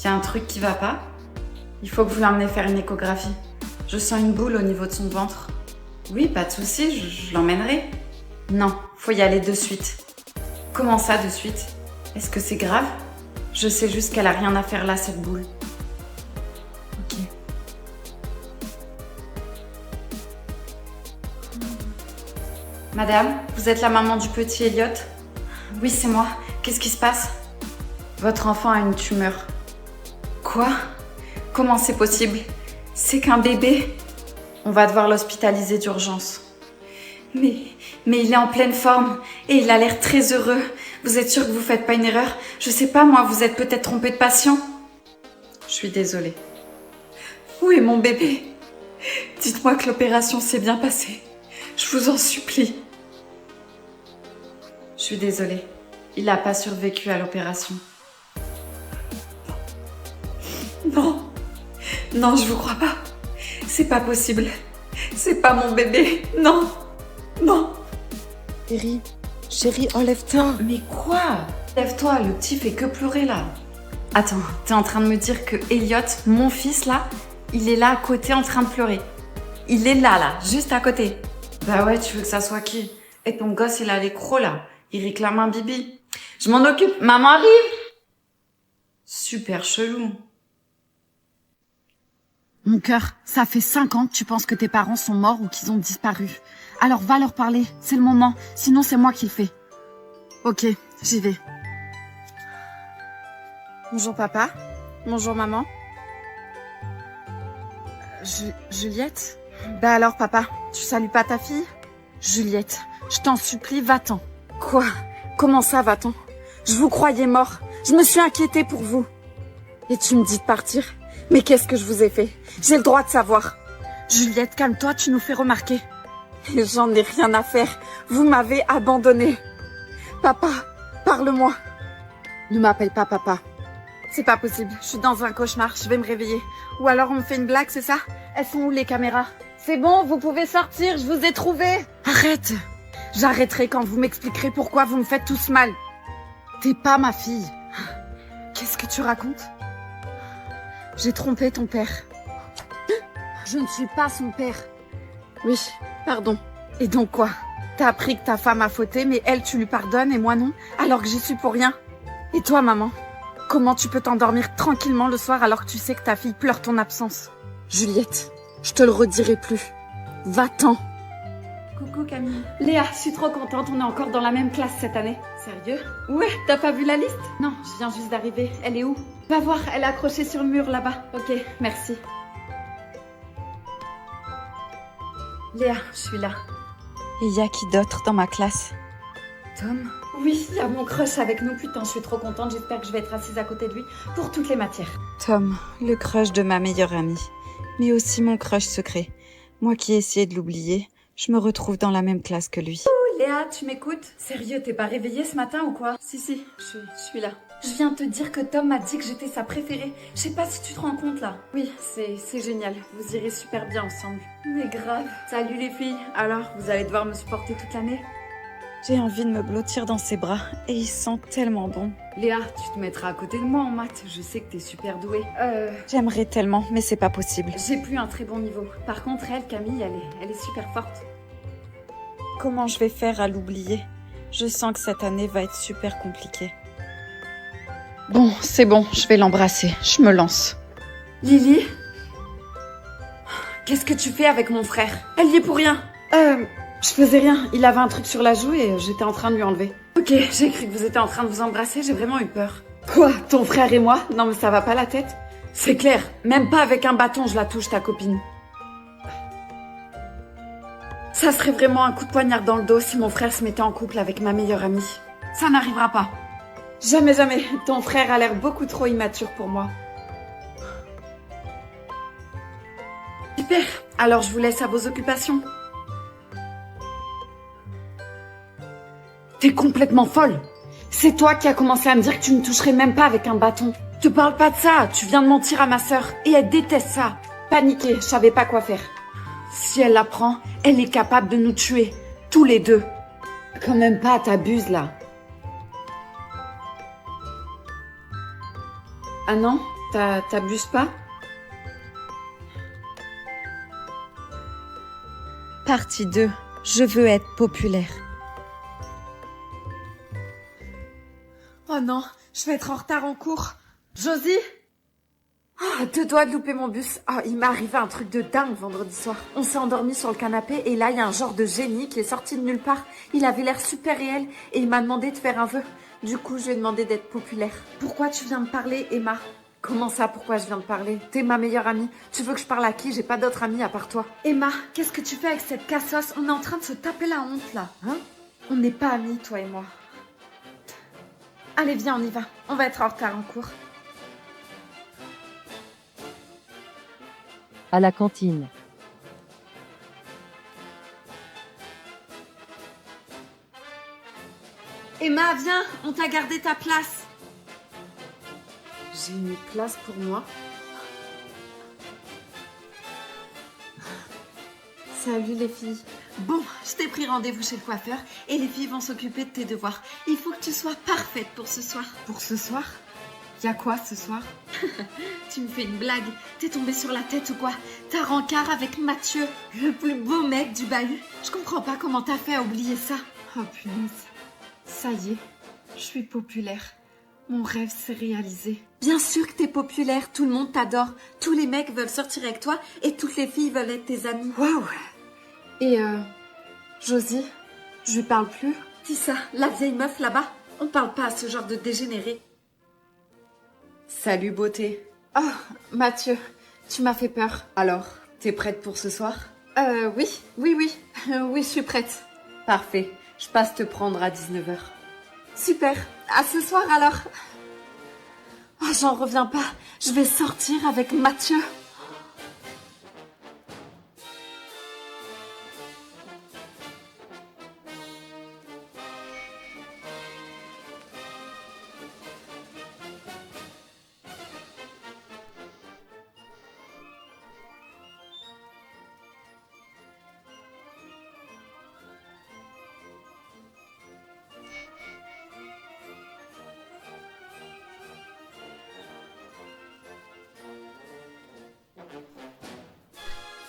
Y a un truc qui va pas? Il faut que vous l'emmenez faire une échographie. Je sens une boule au niveau de son ventre. Oui, pas de souci, je l'emmènerai. Non, faut y aller de suite. Comment ça, de suite? Est-ce que c'est grave? Je sais juste qu'elle a rien à faire là, cette boule. Ok. Madame, vous êtes la maman du petit Elliot? Oui, c'est moi. Qu'est-ce qui se passe? Votre enfant a une tumeur. Quoi? Comment c'est possible? C'est qu'un bébé? On va devoir l'hospitaliser d'urgence. Mais il est en pleine forme et il a l'air très heureux. Vous êtes sûr que vous faites pas une erreur? Je sais pas, moi, vous êtes peut-être trompé de patient. Je suis désolée. Où est mon bébé? Dites-moi que l'opération s'est bien passée. Je vous en supplie. Je suis désolée. Il n'a pas survécu à l'opération. Non. Non, je vous crois pas. C'est pas possible. C'est pas mon bébé. Non. Non. Chérie, enlève-toi. Mais quoi? Lève-toi, le petit fait que pleurer là. Attends, t'es en train de me dire que Elliot, mon fils là, il est là à côté en train de pleurer. Il est là, juste à côté. Bah ouais, tu veux que ça soit qui? Et ton gosse, il a l'écro là. Il réclame un bibi. Je m'en occupe. Maman arrive. Super chelou. Mon cœur, ça fait 5 ans que tu penses que tes parents sont morts ou qu'ils ont disparu. Alors va leur parler, c'est le moment. Sinon, c'est moi qui le fais. Ok, j'y vais. Bonjour papa. Bonjour maman. Juliette? Bah alors papa, tu salues pas ta fille? Juliette, je t'en supplie, va-t'en. Quoi? Comment ça, va-t'en? Je vous croyais mort. Je me suis inquiétée pour vous. Et tu me dis de partir? Mais qu'est-ce que je vous ai fait? J'ai le droit de savoir. Juliette, calme-toi, tu nous fais remarquer. Et j'en ai rien à faire. Vous m'avez abandonnée. Papa, parle-moi. Ne m'appelle pas papa. C'est pas possible, je suis dans un cauchemar, je vais me réveiller. Ou alors on me fait une blague, c'est ça? Elles sont où les caméras? C'est bon, vous pouvez sortir, je vous ai trouvé. Arrête. J'arrêterai quand vous m'expliquerez pourquoi vous me faites tous mal. T'es pas ma fille. Qu'est-ce que tu racontes? J'ai trompé ton père. Je ne suis pas son père. Oui, pardon. Et donc quoi? T'as appris que ta femme a fauté, mais elle, tu lui pardonnes et moi non? Alors que j'y suis pour rien. Et toi, maman? Comment tu peux t'endormir tranquillement le soir alors que tu sais que ta fille pleure ton absence? Juliette, je te le redirai plus. Va-t'en. Coucou Camille. Léa, je suis trop contente, on est encore dans la même classe cette année. Sérieux? Ouais, t'as pas vu la liste? Non, je viens juste d'arriver. Elle est où? Va voir, elle est accrochée sur le mur là-bas. Ok, merci. Léa, je suis là. Et y a qui d'autre dans ma classe? Tom? Oui, il y a mon crush avec nous. Putain, je suis trop contente. J'espère que je vais être assise à côté de lui pour toutes les matières. Tom, le crush de ma meilleure amie. Mais aussi mon crush secret. Moi qui ai essayé de l'oublier, je me retrouve dans la même classe que lui. Oh, Léa, tu m'écoutes? Sérieux, t'es pas réveillée ce matin ou quoi? Si, je suis là. Je viens de te dire que Tom m'a dit que j'étais sa préférée. Je sais pas si tu te rends compte là. Oui, c'est génial. Vous irez super bien ensemble. Mais grave. Salut les filles. Alors, vous allez devoir me supporter toute l'année? J'ai envie de me blottir dans ses bras et il sent tellement bon. Léa, tu te mettras à côté de moi en maths. Je sais que t'es super douée. J'aimerais tellement, mais c'est pas possible. J'ai plus un très bon niveau. Par contre, elle, Camille, elle est super forte. Comment je vais faire à l'oublier? Je sens que cette année va être super compliquée. Bon, c'est bon, je vais l'embrasser. Je me lance. Lily? Qu'est-ce que tu fais avec mon frère? Elle y est pour rien. Je faisais rien. Il avait un truc sur la joue et j'étais en train de lui enlever. Ok, j'ai cru que vous étiez en train de vous embrasser, j'ai vraiment eu peur. Quoi? Ton frère et moi? Non mais ça va pas la tête? C'est clair, même pas avec un bâton je la touche ta copine. Ça serait vraiment un coup de poignard dans le dos si mon frère se mettait en couple avec ma meilleure amie. Ça n'arrivera pas. Jamais, jamais. Ton frère a l'air beaucoup trop immature pour moi. Super. Alors je vous laisse à vos occupations. T'es complètement folle. C'est toi qui as commencé à me dire que tu ne toucherais même pas avec un bâton. Te parle pas de ça. Tu viens de mentir à ma sœur. Et elle déteste ça. Paniquée, je savais pas quoi faire. Si elle l'apprend, elle est capable de nous tuer. Tous les deux. Quand même pas, t'abuses là. Ah non? T'abuses pas? Partie 2. Je veux être populaire. Oh non, je vais être en retard en cours. Josie? Oh, 2 doigts de louper mon bus. Oh, il m'est arrivé un truc de dingue vendredi soir. On s'est endormi sur le canapé et là, il y a un genre de génie qui est sorti de nulle part. Il avait l'air super réel et il m'a demandé de faire un vœu. Du coup, je lui ai demandé d'être populaire. Pourquoi tu viens me parler, Emma? Comment ça, pourquoi je viens de parler? T'es ma meilleure amie. Tu veux que je parle à qui? J'ai pas d'autre amie à part toi. Emma, qu'est-ce que tu fais avec cette cassos? On est en train de se taper la honte, là. Hein? On n'est pas amis, toi et moi. Allez, viens, on y va. On va être en retard en cours. À la cantine. Emma, viens, on t'a gardé ta place. J'ai une place pour moi. Salut les filles. Bon, je t'ai pris rendez-vous chez le coiffeur et les filles vont s'occuper de tes devoirs. Il faut que tu sois parfaite pour ce soir. Pour ce soir? Y a quoi ce soir? Tu me fais une blague? T'es tombée sur la tête ou quoi? T'as rencard avec Mathieu, le plus beau mec du bahut. Je comprends pas comment t'as fait à oublier ça. Oh punaise. Ça y est, je suis populaire. Mon rêve s'est réalisé. Bien sûr que t'es populaire, tout le monde t'adore. Tous les mecs veulent sortir avec toi et toutes les filles veulent être tes amies. Waouh! Et Josie, je lui parle plus. Qui ça? La vieille meuf là-bas? On parle pas à ce genre de dégénéré. Salut beauté. Oh, Mathieu, tu m'as fait peur. Alors, t'es prête pour ce soir? Oui. Oui, je suis prête. Parfait, je passe te prendre à 19h. Super, à ce soir alors. Oh, j'en reviens pas, je vais sortir avec Mathieu.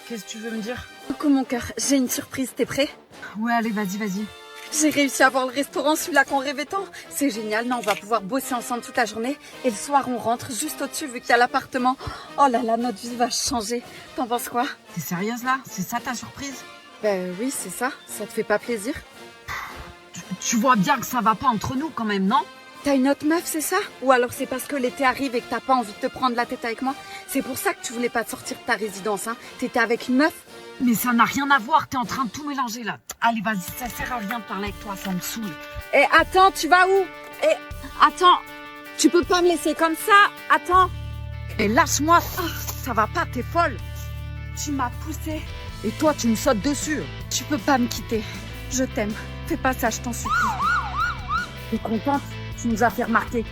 Qu'est-ce que tu veux me dire? Coucou mon cœur, j'ai une surprise, t'es prêt? Ouais, allez, vas-y. J'ai réussi à avoir le restaurant, celui-là qu'on rêvait tant. C'est génial, non, on va pouvoir bosser ensemble toute la journée. Et le soir, on rentre juste au-dessus vu qu'il y a l'appartement. Oh là là, notre vie va changer. T'en penses quoi? T'es sérieuse là? C'est ça ta surprise? Ben oui, c'est ça. Ça te fait pas plaisir? Tu vois bien que ça va pas entre nous quand même, non? T'as une autre meuf, c'est ça? Ou alors c'est parce que l'été arrive et que t'as pas envie de te prendre la tête avec moi? C'est pour ça que tu voulais pas te sortir de ta résidence, hein? T'étais avec une meuf? Mais ça n'a rien à voir, t'es en train de tout mélanger là. Allez, vas-y, ça sert à rien de parler avec toi, ça me saoule. Eh, attends, tu vas où? Eh, attends, tu peux pas me laisser comme ça? Attends. Et lâche-moi, ça va pas, t'es folle. Tu m'as poussée. Et toi, tu me sautes dessus. Tu peux pas me quitter. Je t'aime. Fais pas ça, je t'en supplie. T'es contente? Tu nous as fait remarquer.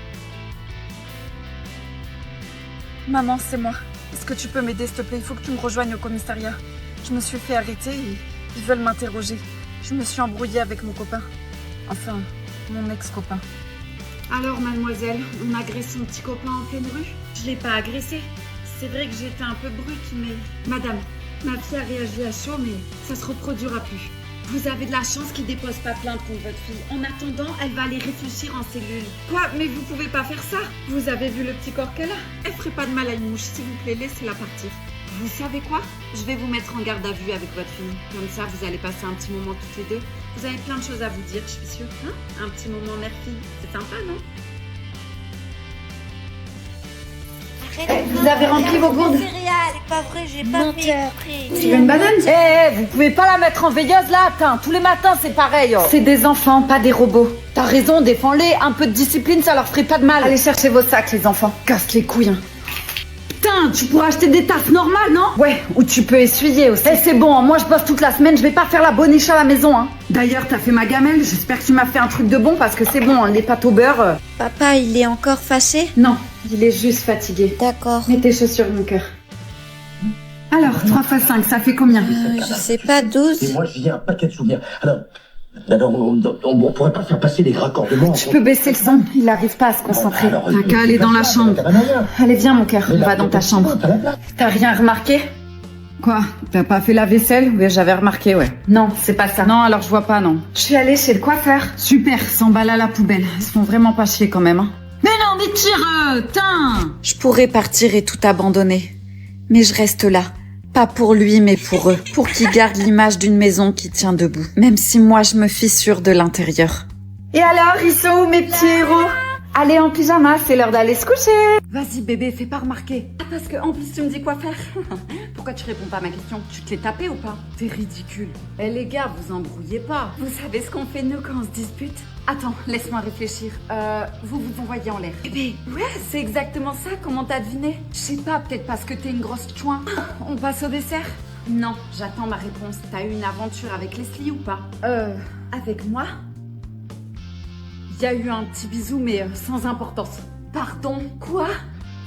Maman, c'est moi. Est-ce que tu peux m'aider, s'il te plaît? Il faut que tu me rejoignes au commissariat. Je me suis fait arrêter et ils veulent m'interroger. Je me suis embrouillée avec mon copain. Enfin, mon ex-copain. Alors, mademoiselle, on agresse son petit copain en pleine rue? Je l'ai pas agressé. C'est vrai que j'étais un peu brute, mais... Madame, ma fille a réagi à chaud, mais ça se reproduira plus. Vous avez de la chance qu'il dépose pas plainte contre votre fille. En attendant, elle va aller réfléchir en cellule. Quoi? Mais vous pouvez pas faire ça? Vous avez vu le petit corps qu'elle a? Elle ferait pas de mal à une mouche. S'il vous plaît, laissez-la partir. Vous savez quoi? Je vais vous mettre en garde à vue avec votre fille. Comme ça, vous allez passer un petit moment toutes les deux. Vous avez plein de choses à vous dire, je suis sûre. Hein? Un petit moment mère-fille. C'est sympa, non? Vous avez rempli vos gourdes? C'est pas vrai, j'ai pas Menteur. Tu veux une banane? Vous pouvez pas la mettre en veilleuse là, putain. Tous les matins, c'est pareil. Oh. C'est des enfants, pas des robots. T'as raison, défends-les. Un peu de discipline, ça leur ferait pas de mal. Allez chercher vos sacs, les enfants. Casse les couilles. Hein. Putain, tu pourrais acheter des tasses normales, non? Ouais, ou tu peux essuyer aussi. C'est bon, hein, moi je bosse toute la semaine, je vais pas faire la boniche à la maison. Hein. D'ailleurs, t'as fait ma gamelle. J'espère que tu m'as fait un truc de bon parce que c'est bon, hein, les pâtes au beurre. Papa, il est encore fâché? Non, il est juste fatigué. D'accord. Mets tes chaussures, mon cœur. Alors, 3 x 5, ça fait combien? Je sais pas, 12. Et moi, j'ai un paquet de souvenirs. Alors, on pourrait pas faire passer les raccordements. Tu peux baisser le son, il arrive pas à se concentrer. T'as qu'à aller dans la chambre. Allez, viens, mon cœur, on va dans ta chambre. T'as rien remarqué? Quoi? T'as pas fait la vaisselle? Oui, j'avais remarqué, ouais. Non, c'est pas ça. Non, alors je vois pas, non. Je suis allée chez le coiffeur. Super, 100 balles à la poubelle. Ils se font vraiment pas chier quand même, hein. Mais non, mais tire, tain. Je pourrais partir et tout abandonner. Mais je reste là. Pas pour lui, mais pour eux. Pour qu'ils gardent l'image d'une maison qui tient debout. Même si moi, je me fissure de l'intérieur. Et alors, ils sont où, mes petits héros? Allez, en pyjama, c'est l'heure d'aller se coucher. Vas-y, bébé, fais pas remarquer. Ah, parce que en plus, tu me dis quoi faire. Pourquoi tu réponds pas à ma question? Tu te l'es tapé ou pas? T'es ridicule. Eh les gars, vous embrouillez pas. Vous savez ce qu'on fait, nous, quand on se dispute? Attends, laisse-moi réfléchir. Vous vous envoyez en l'air. Bébé, ouais, c'est exactement ça. Comment t'as deviné? Je sais pas, peut-être parce que t'es une grosse chouin. On passe au dessert? Non, j'attends ma réponse. T'as eu une aventure avec Leslie ou pas? Avec moi? Il y a eu un petit bisou, mais sans importance. Pardon? Quoi?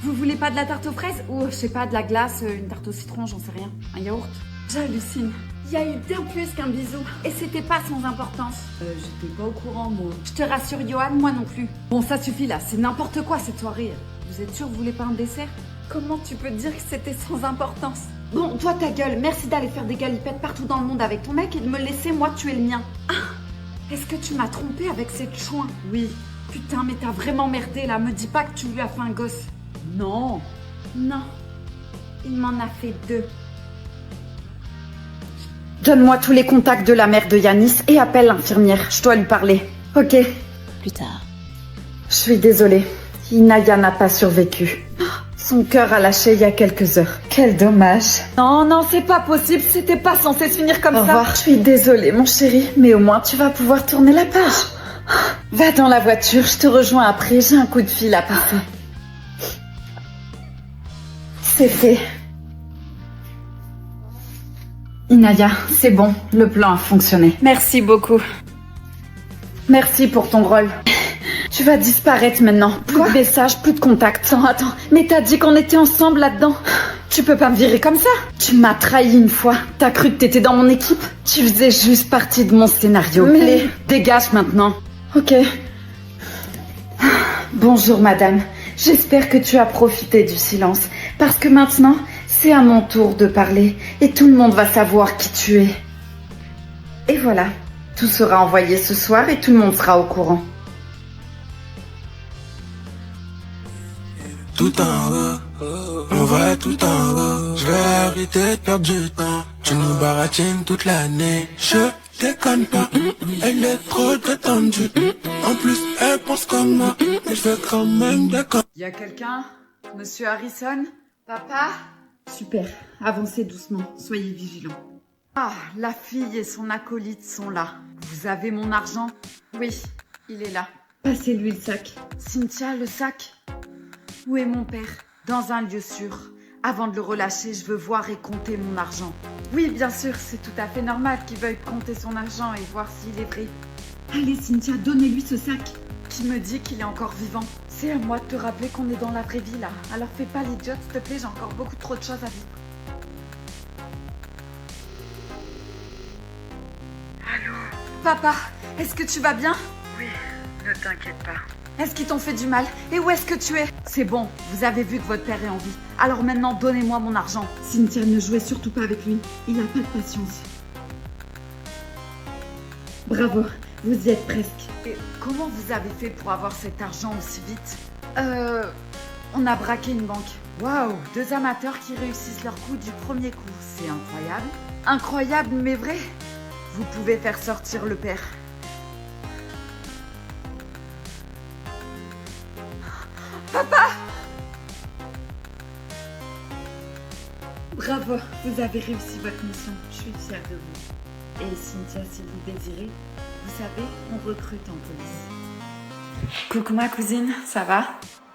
Vous voulez pas de la tarte aux fraises? Ou, je sais pas, de la glace, une tarte au citron, j'en sais rien. Un yaourt? J'hallucine. Il y a eu bien plus qu'un bisou. Et c'était pas sans importance. J'étais pas au courant, moi. Je te rassure, Johan, moi non plus. Bon, ça suffit là, c'est n'importe quoi cette soirée. Vous êtes sûr que vous voulez pas un dessert? Comment tu peux dire que c'était sans importance? Bon, toi ta gueule, merci d'aller faire des galipettes partout dans le monde avec ton mec et de me laisser moi tuer le mien. Ah, est-ce que tu m'as trompé avec cette chouin? Oui. Putain, mais t'as vraiment merdé là, me dis pas que tu lui as fait un gosse. Non. Non. Il m'en a fait 2. Donne-moi tous les contacts de la mère de Yanis et appelle l'infirmière, je dois lui parler. Ok. Plus tard. Je suis désolée. Inaya n'a pas survécu. Son cœur a lâché il y a quelques heures. Quel dommage. Non, non, c'est pas possible. C'était pas censé se finir comme ça. Au revoir. Je suis désolée, mon chéri. Mais au moins, tu vas pouvoir tourner la page. Va dans la voiture. Je te rejoins après. J'ai un coup de fil à passer. C'est fait. Inaya, c'est bon. Le plan a fonctionné. Merci beaucoup. Merci pour ton rôle. Tu vas disparaître maintenant. Plus de messages, plus de contacts. Attends, mais t'as dit qu'on était ensemble là-dedans. Tu peux pas me virer comme ça. Tu m'as trahi une fois. T'as cru que t'étais dans mon équipe. Tu faisais juste partie de mon scénario. Mais allez, dégage maintenant. Ok. Bonjour madame. J'espère que tu as profité du silence. Parce que maintenant, c'est à mon tour de parler. Et tout le monde va savoir qui tu es. Et voilà. Tout sera envoyé ce soir et tout le monde sera au courant. Tout en haut, on va tout en haut. Je vais arrêter de perdre du temps. Tu nous baratines toute l'année. Je déconne pas, elle est trop détendue. En plus, elle pense comme moi, mais je veux quand même déconner. Y a quelqu'un? Monsieur Harrison? Papa? Super, avancez doucement, soyez vigilants. Ah, la fille et son acolyte sont là. Vous avez mon argent? Oui, il est là. Passez-lui le sac. Cynthia, le sac? Où est mon père? Dans un lieu sûr. Avant de le relâcher, je veux voir et compter mon argent. Oui, bien sûr, c'est tout à fait normal qu'il veuille compter son argent et voir s'il est vrai. Allez, Cynthia, donnez-lui ce sac. Qui me dit qu'il est encore vivant? C'est à moi de te rappeler qu'on est dans la vraie vie, là. Alors fais pas l'idiote, s'il te plaît, j'ai encore beaucoup trop de choses à vivre. Allô? Papa, est-ce que tu vas bien? Oui, ne t'inquiète pas. Est-ce qu'ils t'ont fait du mal? Et où est-ce que tu es? C'est bon, vous avez vu que votre père est en vie. Alors maintenant, donnez-moi mon argent. Cynthia, ne jouez surtout pas avec lui. Il n'a pas de patience. Bravo, vous y êtes presque. Et comment vous avez fait pour avoir cet argent aussi vite? On a braqué une banque. Waouh, 2 amateurs qui réussissent leur coup du premier coup. C'est incroyable. Incroyable, mais vrai. Vous pouvez faire sortir le père. Papa! Bravo, vous avez réussi votre mission. Je suis fière de vous. Et Cynthia, si vous désirez, vous savez, on recrute en police. Coucou ma cousine, ça va?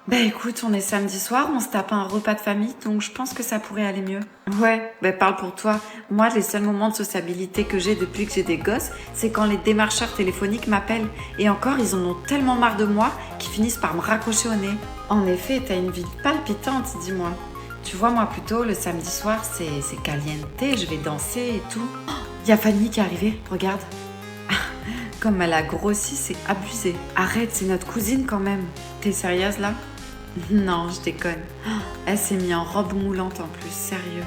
Bah écoute, on est samedi soir, on se tape un repas de famille, donc je pense que ça pourrait aller mieux. Ouais, bah parle pour toi. Moi, les seuls moments de sociabilité que j'ai depuis que j'ai des gosses, c'est quand les démarcheurs téléphoniques m'appellent. Et encore, ils en ont tellement marre de moi qu'ils finissent par me raccrocher au nez. En effet, t'as une vie palpitante, dis-moi. Tu vois, moi plutôt, le samedi soir, c'est caliente, je vais danser et tout. Il y a Fanny qui est arrivée, regarde. Comme elle a grossi, c'est abusé. Arrête, c'est notre cousine quand même. T'es sérieuse là? Non, je déconne. Elle s'est mise en robe moulante en plus, sérieux.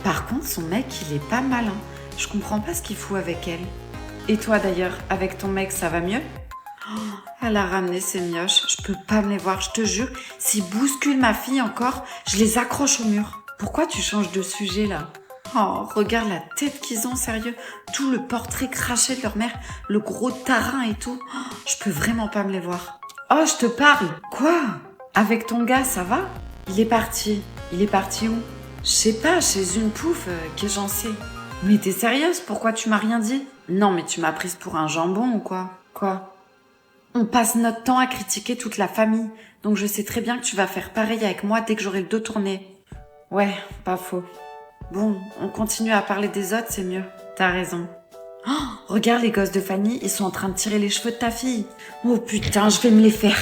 Par contre, son mec, il est pas malin. Je comprends pas ce qu'il fout avec elle. Et toi d'ailleurs, avec ton mec, ça va mieux? Elle a ramené ses mioches. Je peux pas me les voir, je te jure. S'ils bousculent ma fille encore, je les accroche au mur. Pourquoi tu changes de sujet là? Oh, regarde la tête qu'ils ont, sérieux. Tout le portrait craché de leur mère, le gros tarin et tout. Oh, je peux vraiment pas me les voir. Oh, je te parle. Quoi? Avec ton gars, ça va? Il est parti. Il est parti où? Je sais pas, chez une pouffe, qu'est-ce que j'en sais. Mais t'es sérieuse? Pourquoi tu m'as rien dit? Non, mais tu m'as prise pour un jambon ou quoi? Quoi? On passe notre temps à critiquer toute la famille. Donc je sais très bien que tu vas faire pareil avec moi dès que j'aurai le dos tourné. Ouais, pas faux. Bon, on continue à parler des autres, c'est mieux. T'as raison. Oh, regarde les gosses de Fanny, ils sont en train de tirer les cheveux de ta fille. Oh putain, je vais me les faire.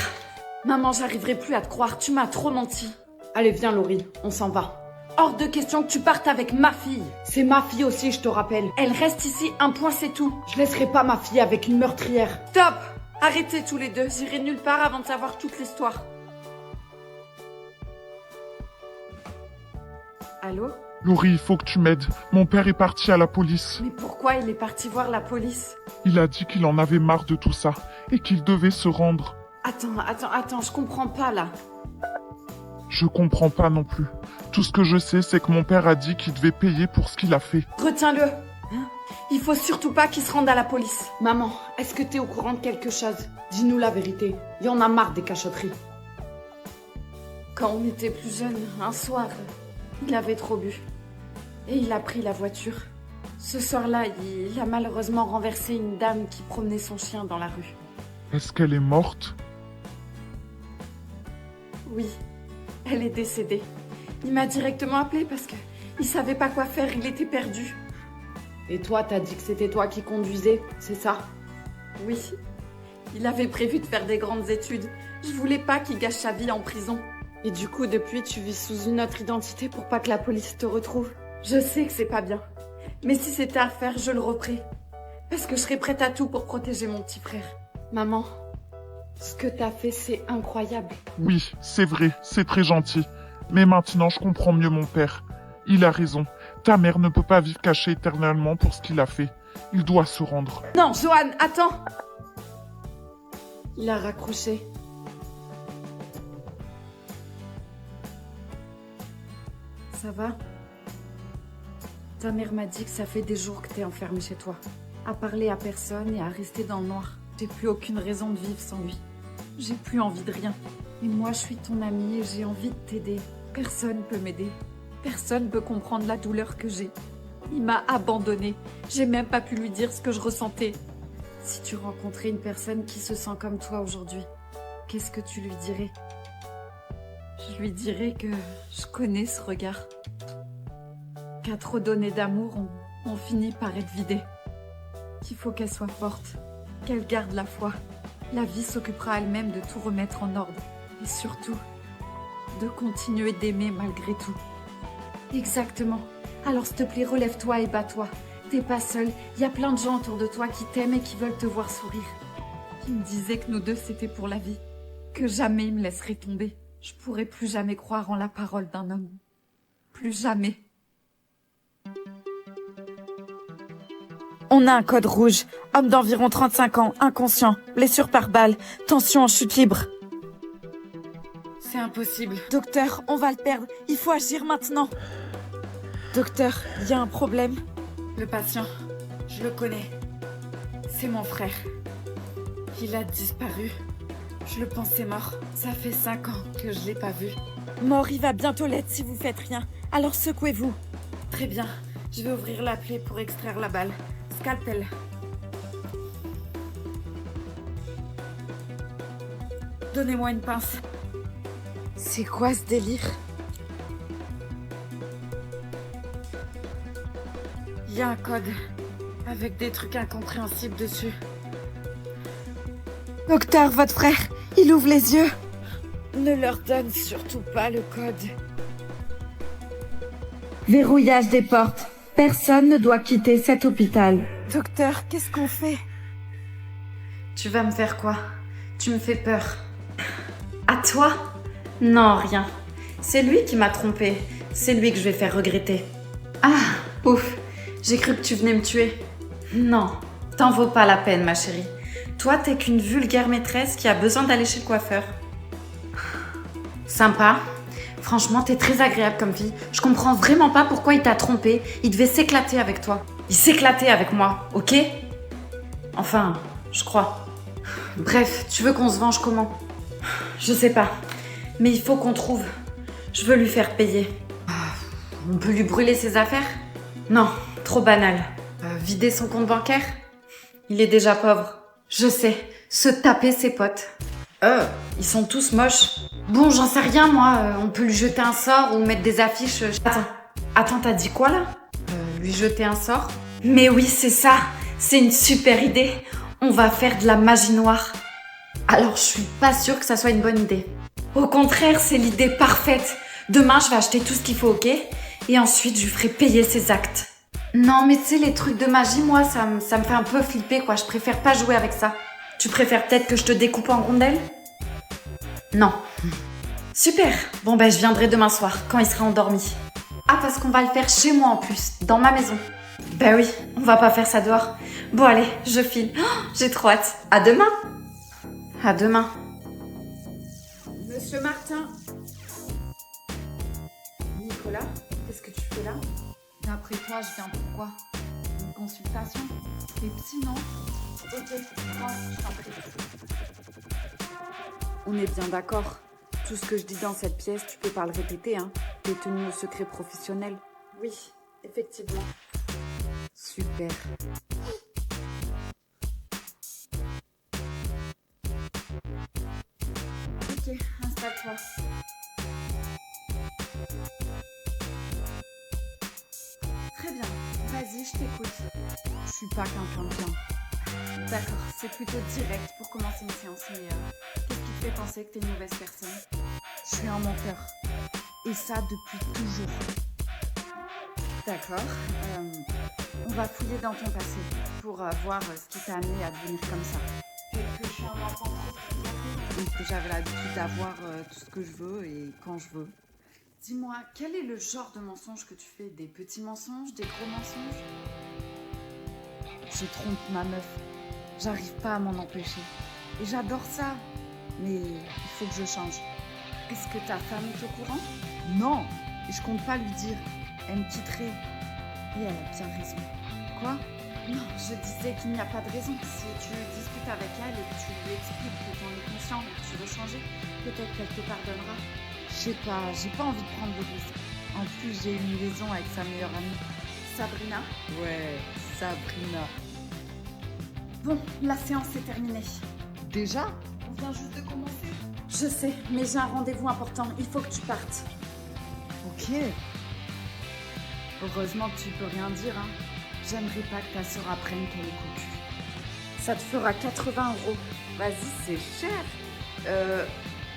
Maman, j'arriverai plus à te croire, tu m'as trop menti. Allez, viens Laurie, on s'en va. Hors de question que tu partes avec ma fille. C'est ma fille aussi, je te rappelle. Elle reste ici, un point c'est tout. Je laisserai pas ma fille avec une meurtrière. Stop! Arrêtez tous les deux, j'irai nulle part avant de savoir toute l'histoire. Allô? Laurie, il faut que tu m'aides. Mon père est parti à la police. Mais pourquoi il est parti voir la police? Il a dit qu'il en avait marre de tout ça et qu'il devait se rendre. Attends, je comprends pas là. Je comprends pas non plus. Tout ce que je sais, c'est que mon père a dit qu'il devait payer pour ce qu'il a fait. Retiens-le. Hein? Il faut surtout pas qu'il se rende à la police. Maman, est-ce que t'es au courant de quelque chose? Dis-nous la vérité. Il y en a marre des cachotteries. Quand on était plus jeunes, un soir, il avait trop bu. Et il a pris la voiture. Ce soir-là, il a malheureusement renversé une dame qui promenait son chien dans la rue. Est-ce qu'elle est morte? Oui, elle est décédée. Il m'a directement appelé parce que il savait pas quoi faire, il était perdu. Et toi, t'as dit que c'était toi qui conduisais, c'est ça? Oui. Il avait prévu de faire des grandes études. Je voulais pas qu'il gâche sa vie en prison. Et du coup, depuis, tu vis sous une autre identité pour pas que la police te retrouve. Je sais que c'est pas bien. Mais si c'était à faire, je le referais. Parce que je serais prête à tout pour protéger mon petit frère. Maman, ce que t'as fait, c'est incroyable. Oui, c'est vrai, c'est très gentil. Mais maintenant, je comprends mieux mon père. Il a raison. Ta mère ne peut pas vivre cachée éternellement pour ce qu'il a fait. Il doit se rendre. Non, Johan, attends! Il a raccroché. Ça va? Ta mère m'a dit que ça fait des jours que t'es enfermée chez toi. À parler à personne et à rester dans le noir. J'ai plus aucune raison de vivre sans lui. J'ai plus envie de rien. Et moi, je suis ton amie et j'ai envie de t'aider. Personne peut m'aider. Personne peut comprendre la douleur que j'ai. Il m'a abandonnée. J'ai même pas pu lui dire ce que je ressentais. Si tu rencontrais une personne qui se sent comme toi aujourd'hui, qu'est-ce que tu lui dirais? Je lui dirais que je connais ce regard. Qu'à trop donner d'amour, on finit par être vidé. Qu'il faut qu'elle soit forte, qu'elle garde la foi. La vie s'occupera elle-même de tout remettre en ordre. Et surtout, de continuer d'aimer malgré tout. Exactement. Alors s'il te plaît, relève-toi et bats-toi. T'es pas seule, il y a plein de gens autour de toi qui t'aiment et qui veulent te voir sourire. Ils me disaient que nous deux c'était pour la vie. Que jamais ils me laisseraient tomber. Je pourrais plus jamais croire en la parole d'un homme. Plus jamais. On a un code rouge. Homme d'environ 35 ans, inconscient, blessure par balle, tension en chute libre. C'est impossible. Docteur, on va le perdre. Il faut agir maintenant. Docteur, il y a un problème. Le patient, je le connais. C'est mon frère. Il a disparu. Je le pensais mort. Ça fait 5 ans que je l'ai pas vu. Mort, il va bientôt l'être si vous faites rien. Alors secouez-vous. Très bien. Je vais ouvrir la plaie pour extraire la balle. Scalpel. Donnez-moi une pince. C'est quoi ce délire? Il y a un code avec des trucs incompréhensibles dessus. Docteur, votre frère, il ouvre les yeux. Ne leur donne surtout pas le code. Verrouillage des portes. Personne ne doit quitter cet hôpital. Docteur, qu'est-ce qu'on fait? Tu vas me faire quoi? Tu me fais peur. À toi? Non, rien. C'est lui qui m'a trompée. C'est lui que je vais faire regretter. Ah, ouf. J'ai cru que tu venais me tuer. Non, t'en vaut pas la peine, ma chérie. Toi, t'es qu'une vulgaire maîtresse qui a besoin d'aller chez le coiffeur. Sympa. Franchement, t'es très agréable comme fille. Je comprends vraiment pas pourquoi il t'a trompée. Il devait s'éclater avec toi. Il s'éclatait avec moi, ok? Enfin, je crois. Bref, tu veux qu'on se venge comment? Je sais pas. Mais il faut qu'on trouve. Je veux lui faire payer. On peut lui brûler ses affaires? Non, trop banal. Vider son compte bancaire? Il est déjà pauvre. Je sais, se taper ses potes. Ils sont tous moches. Bon, j'en sais rien, moi. On peut lui jeter un sort ou mettre des affiches. Attends, t'as dit quoi, là? Lui jeter un sort? Mais oui, c'est ça. C'est une super idée. On va faire de la magie noire. Alors, je suis pas sûre que ça soit une bonne idée. Au contraire, c'est l'idée parfaite. Demain, je vais acheter tout ce qu'il faut, ok? Et ensuite, je lui ferai payer ses actes. Non, mais tu sais, les trucs de magie, moi, ça me fait un peu flipper, quoi. Je préfère pas jouer avec ça. Tu préfères peut-être que je te découpe en rondelles? Non. Super. Bon, ben, je viendrai demain soir, quand il sera endormi. Ah, parce qu'on va le faire chez moi en plus, dans ma maison. Ben oui, on va pas faire ça dehors. Bon, allez, je file. Oh, j'ai trop hâte. À demain. À demain. Monsieur Martin. Nicolas, qu'est-ce que tu fais là? D'après toi, je viens pourquoi? Une consultation? T'es psy, non? Ok, prends, je t'en prie. On est bien d'accord. Tout ce que je dis dans cette pièce, tu peux pas le répéter, hein? T'es tenu au secret professionnel. Oui, effectivement. Super. Ok, installe-toi. Très bien, vas-y, je t'écoute. Je suis pas quelqu'un de bien. D'accord, c'est plutôt direct pour commencer une séance, mais qu'est-ce qui te fait penser que t'es une mauvaise personne? Je suis un menteur. Et ça depuis toujours. D'accord, on va fouiller dans ton passé pour voir ce qui t'a amené à devenir comme ça. Peut-être que je suis un enfant trop privilégié et que j'avais l'habitude d'avoir tout ce que je veux et quand je veux. Dis-moi, quel est le genre de mensonge que tu fais? Des petits mensonges, des gros mensonges? Je trompe ma meuf. J'arrive pas à m'en empêcher. Et j'adore ça. Mais il faut que je change. Est-ce que ta femme est au courant? Non. Et je compte pas lui dire. Elle me quitterait. Et elle a bien raison. Quoi? Non, je disais qu'il n'y a pas de raison. Si tu discutes avec elle et que tu lui expliques que tu en es conscient et que tu veux changer, peut-être qu'elle te pardonnera. Je sais pas, j'ai pas envie de prendre de risques. En plus, j'ai une liaison avec sa meilleure amie. Sabrina? Ouais, Sabrina. Bon, la séance est terminée. Déjà? On vient juste de commencer. Je sais, mais j'ai un rendez-vous important. Il faut que tu partes. Ok. Heureusement que tu peux rien dire, hein. J'aimerais pas que ta sœur apprenne qu'elle est cocu. Ça te fera 80 €. Vas-y, c'est cher.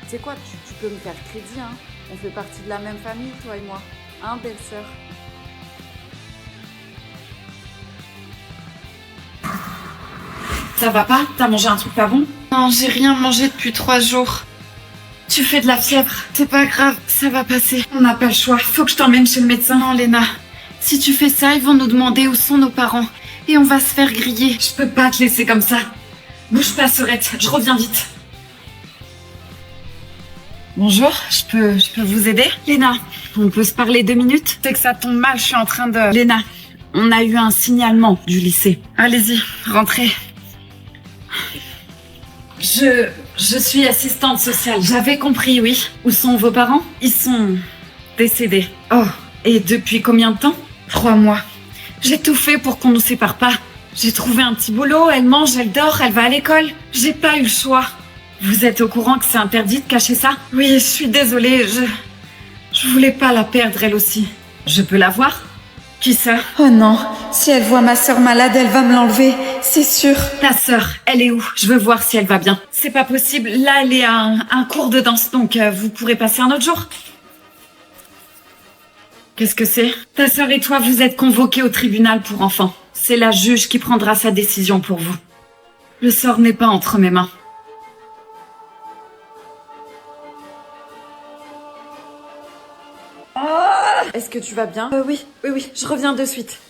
Tu sais quoi, tu peux me faire crédit, hein. On fait partie de la même famille, toi et moi. Hein, belle-sœur? Ça va pas? T'as mangé un truc pas bon? Non, j'ai rien mangé depuis 3 jours. Tu fais de la fièvre. C'est pas grave, ça va passer. On n'a pas le choix. Faut que je t'emmène chez le médecin. Non, Léna. Si tu fais ça, ils vont nous demander où sont nos parents. Et on va se faire griller. Je peux pas te laisser comme ça. Bouge pas, Sorette. Je reviens vite. Bonjour, je peux vous aider? Léna, on peut se parler 2 minutes? C'est que ça tombe mal, je suis en train de... Léna, on a eu un signalement du lycée. Allez-y, rentrez. Je suis assistante sociale. J'avais compris, oui. Où sont vos parents? Ils sont décédés. Oh, et depuis combien de temps? 3 mois. J'ai tout fait pour qu'on ne nous sépare pas. J'ai trouvé un petit boulot, elle mange, elle dort, elle va à l'école. J'ai pas eu le choix. Vous êtes au courant que c'est interdit de cacher ça? Oui, je suis désolée, je voulais pas la perdre elle aussi. Je peux la voir? Qui ça? Oh non, si elle voit ma sœur malade, elle va me l'enlever, c'est sûr. Ta sœur, elle est où? Je veux voir si elle va bien. C'est pas possible, là elle est à un cours de danse, donc vous pourrez passer un autre jour. Qu'est-ce que c'est? Ta sœur et toi, vous êtes convoqués au tribunal pour enfants. C'est la juge qui prendra sa décision pour vous. Le sort n'est pas entre mes mains. Est-ce que tu vas bien? Oui, je reviens de suite.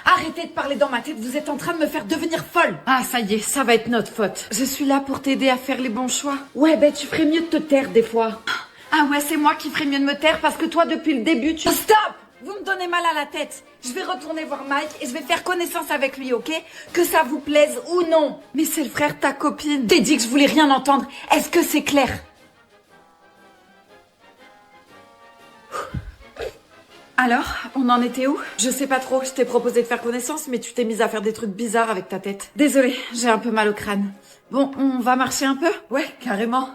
Arrêtez de parler dans ma tête, vous êtes en train de me faire devenir folle. Ah, ça y est, ça va être notre faute. Je suis là pour t'aider à faire les bons choix. Ouais, ben tu ferais mieux de te taire des fois. Ah ouais, c'est moi qui ferais mieux de me taire parce que toi, depuis le début, tu... Stop! Vous me donnez mal à la tête. Je vais retourner voir Mike et je vais faire connaissance avec lui, ok? Que ça vous plaise ou non. Mais c'est le frère de ta copine. T'es dit que je voulais rien entendre. Est-ce que c'est clair? Alors, on en était où? Je sais pas trop, je t'ai proposé de faire connaissance, mais tu t'es mise à faire des trucs bizarres avec ta tête. Désolée, j'ai un peu mal au crâne. Bon, on va marcher un peu? Ouais, carrément.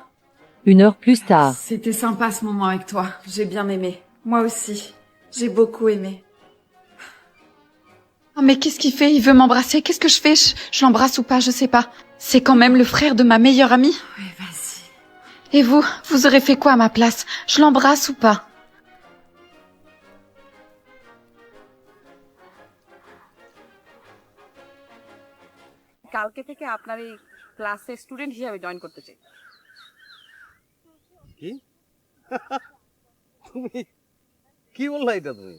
1 heure plus tard. C'était sympa ce moment avec toi, j'ai bien aimé. Moi aussi, j'ai beaucoup aimé. Oh mais qu'est-ce qu'il fait? Il veut m'embrasser, qu'est-ce que je fais? Je l'embrasse ou pas, je sais pas. C'est quand même le frère de ma meilleure amie. Oui, vas-y. Et vous aurez fait quoi à ma place? Je l'embrasse ou pas? কালকে থেকে আপনার এই ক্লাসে স্টুডেন্ট হিসেবে জয়েন করতে চাই। কি তুমি কি বললা এটা তুমি?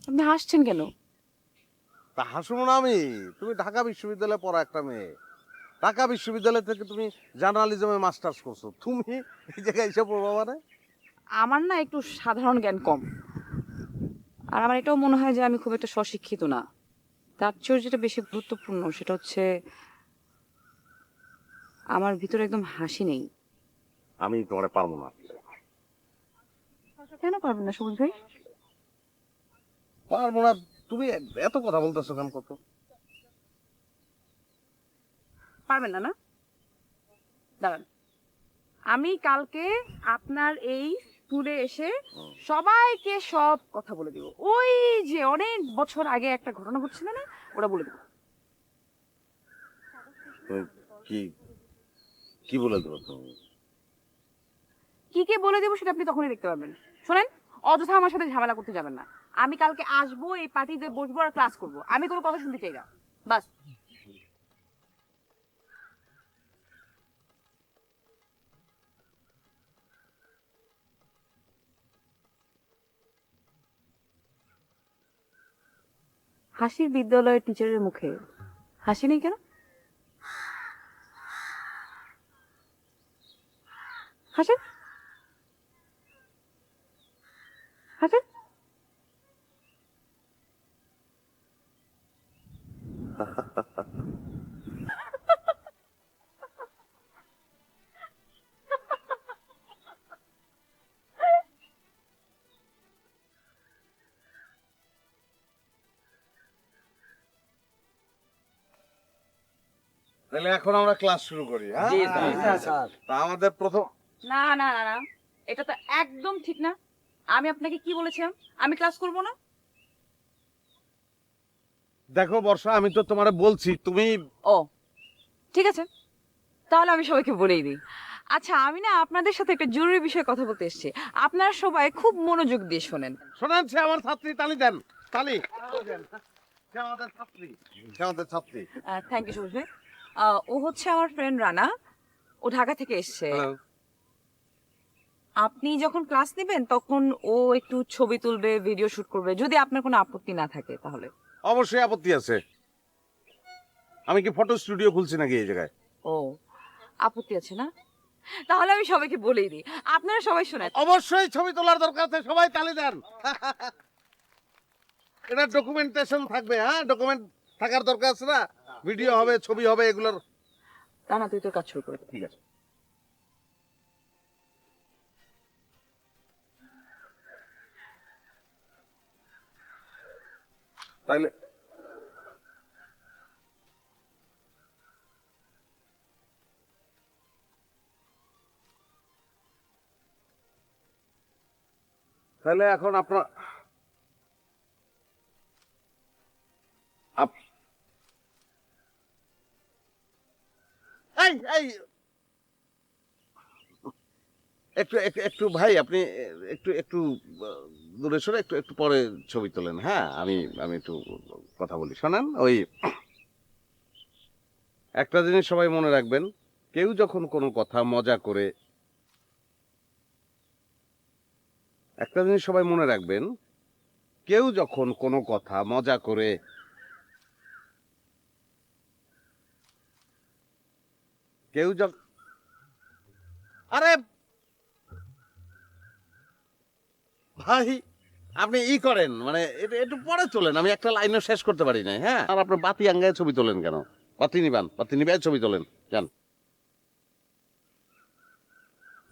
আপনি হাসছেন কেন? তা হাসবো না আমি? তুমি ঢাকা বিশ্ববিদ্যালয়ে পড়া একটা মেয়ে, ঢাকা বিশ্ববিদ্যালয় থেকে তুমি জার্নালিজমে মাস্টার্স করছো, তুমি এই জায়গায় এসে পড়বা মানে? আমার না একটু সাধারণ জ্ঞান কম, আর আমার এটাও মনে হয় যে আমি খুব একটা স্বশিক্ষিত না। তার চেয়েও যেটা বেশি গুরুত্বপূর্ণ সেটা হচ্ছে আমার ভিতরে একদম হাসি নেই। আমি তোমারে পারবো না। কেন পারবেন না সবুজ ভাই? পারবো না? তুমি এত কথা বলতেছো কেন? কত পারবেন না? না দাঁড়ান, আমি কালকে আপনার এই স্কুলে এসে সবাইকে সব কথা বলে দিব। ওই যে অনেক বছর আগে একটা ঘটনা ঘটছিল না, ওটা বলে দেবো। কি কি বলে দেবো তুমি? কি কি বলে দেবো সেটা আপনি তখনই দেখতে পারবেন। শোনেন, অযথা আমার সাথে ঝামেলা করতে যাবেন না। আমি কালকে আসবো, এই পার্টিতে বসবো আর ক্লাস করবো। আমি কোনো কথা শুনতে চাই না, বাস। হাসির বিদ্যালয়ের টিচারের মুখে হাসি নেই কেন? হাসেন হাসেন। তাহলে এখন আমরা ক্লাস শুরু করি। হ্যাঁ তা আমাদের প্রথম না না না না, এটা তো একদম ঠিক না। আমি আপনাকে কি বলেছিলাম আমি ক্লাস করব না? দেখো বর্ষা, আমি তো তোমারে বলছি, তুমি ও ঠিক আছে, তাহলে আমি সবাইকে বলেই দিই। আচ্ছা, আমি না আপনাদের সাথে একটা জরুরি বিষয়ে কথা বলতে এসেছি। আপনারা সবাই খুব মনোযোগ দিয়ে শোনেন। শোনেন, সে আমার ছাত্রী, তালি দেন, তালি। সে আমাদের ছাত্রী, সে আমাদের ছাত্রী। থ্যাংক ইউ সবুজ ভাই। ও হচ্ছে আমার ফ্রেন্ড রানা, ও ঢাকা থেকে এসছে। আপনি যখন ক্লাস নেবেন তখন ও একটু ছবি তুলবে, ভিডিও শুট করবে, যদি আপনার কোনো আপত্তি না থাকে তাহলে। অবশ্যই আপত্তি আছে। আমি কি ফটো স্টুডিও খুলছি নাকি এই জায়গায়? ও আপত্তি আছে না? তাহলে আমি সবাইকে বলেই দিই, আপনারা সবাই শোনেন। অবশ্যই ছবি তোলার দরকার আছে, সবাই তালি দেন। এটা ডকুমেন্টেশন থাকবে, হ্যাঁ ডকুমেন্ট থাকার দরকার আছে না? ভিডিও হবে, ছবি হবে, এগুলোর। রানা তুই তোর কাজ শুরু করে। ঠিক আছে। তাইলে তাহলে এখন আপনার এই এই একটু একটু একটু ভাই, আপনি একটু একটু দূরে সরে একটু একটু পরে ছবি তোলেন। হ্যাঁ, আমি আমি একটু কথা বলি, শোনেন। ওই একটা জিনিস সবাই মনে রাখবেন, কেউ যখন কোনো কথা মজা করে, একটা জিনিস সবাই মনে রাখবেন, কেউ যখন কোনো কথা মজা করে, কেউ যখন, আরে ভাই আপনি ই করেন মানে একটু পরে তোলেন, আমি একটা লাইনও শেষ করতে পারি না। হ্যাঁ, আর আপনার বাতি আঙ্গায় ছবি তোলেন কেন? বাতি নিবান, বাতি নিবে ছবি তোলেন যান।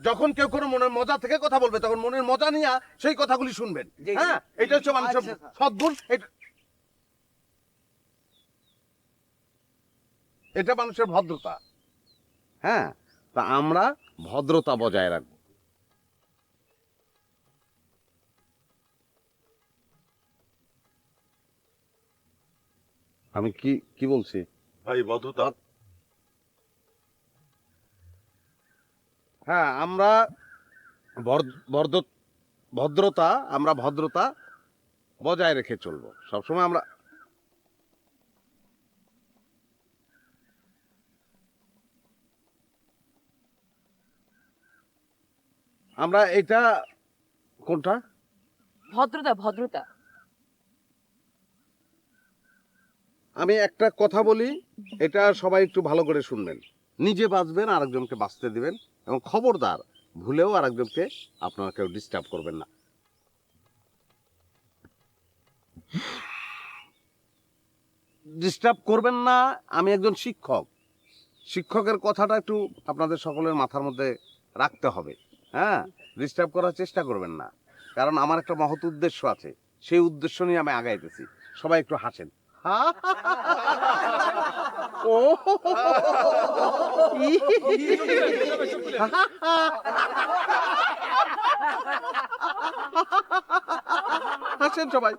যখন কেউ কোনো মনের মজা থেকে কথা বলবে তখন মনের মজা নিয়ে সেই কথাগুলি শুনবেন। হ্যাঁ, এটা হচ্ছে মানুষের সদ্গুণ, এটা মানুষের ভদ্রতা। হ্যাঁ, তা আমরা ভদ্রতা বজায় রাখবো। আমি কি কি বলছি ভাই? ভদ্রতা। হ্যাঁ, আমরা ভদ্রতা, আমরা ভদ্রতা বজায় রেখে চলবো সবসময়। আমরা আমরা এটা কোনটা? ভদ্রতা ভদ্রতা। আমি একটা কথা বলি, এটা সবাই একটু ভালো করে শুনবেন। নিজে বাঁচবেন, আরেকজনকে বাঁচতে দিবেন, এবং খবরদার ভুলেও আরেকজনকে আপনারা কেউ ডিস্টার্ব করবেন না। ডিস্টার্ব করবেন না। আমি একজন শিক্ষক, শিক্ষকের কথাটা একটু আপনাদের সকলের মাথার মধ্যে রাখতে হবে। হ্যাঁ, ডিস্টার্ব করার চেষ্টা করবেন না, কারণ আমার একটা মহৎ উদ্দেশ্য আছে, সেই উদ্দেশ্য নিয়ে আমি আগাইতেছি। সবাই একটু হাসেন। ও হাসেন সবাই।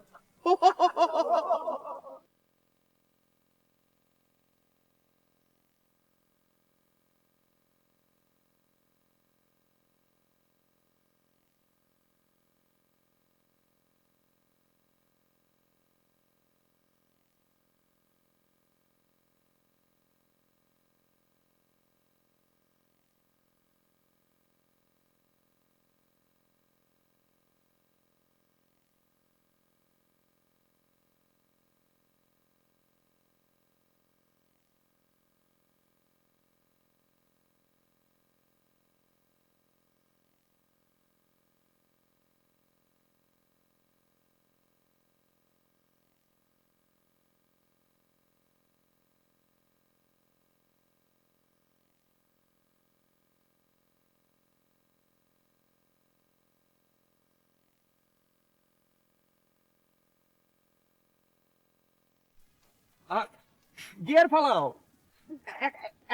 গিয়ার ফালাও,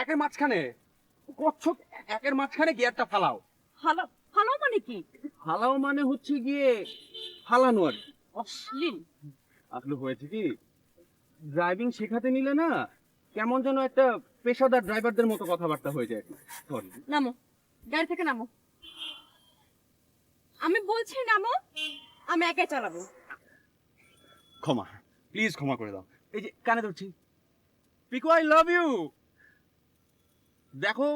একের মাঝখানে কচ্ছপ, একের মাঝখানে গিয়ারটা ফালাও। ফালাও মানে কি? ফালাও মানে হচ্ছে গিয়ে ফালানো আর কি। অশ্লীল। আসলে হয়েছে কি, ড্রাইভিং শেখাতে নিলে না কেমন যেন একটা পেশাদার ড্রাইভারদের মতো কথাবার্তা হয়ে যায়। সরি। নামো, গাড়ি থেকে নামো। আমি বলছি নামো, আমি একাই চালাবো। ক্ষমা, প্লিজ ক্ষমা করে দাও। এই যে কানে ধরছি, পিকু আই লাভ ইউ। দেখো,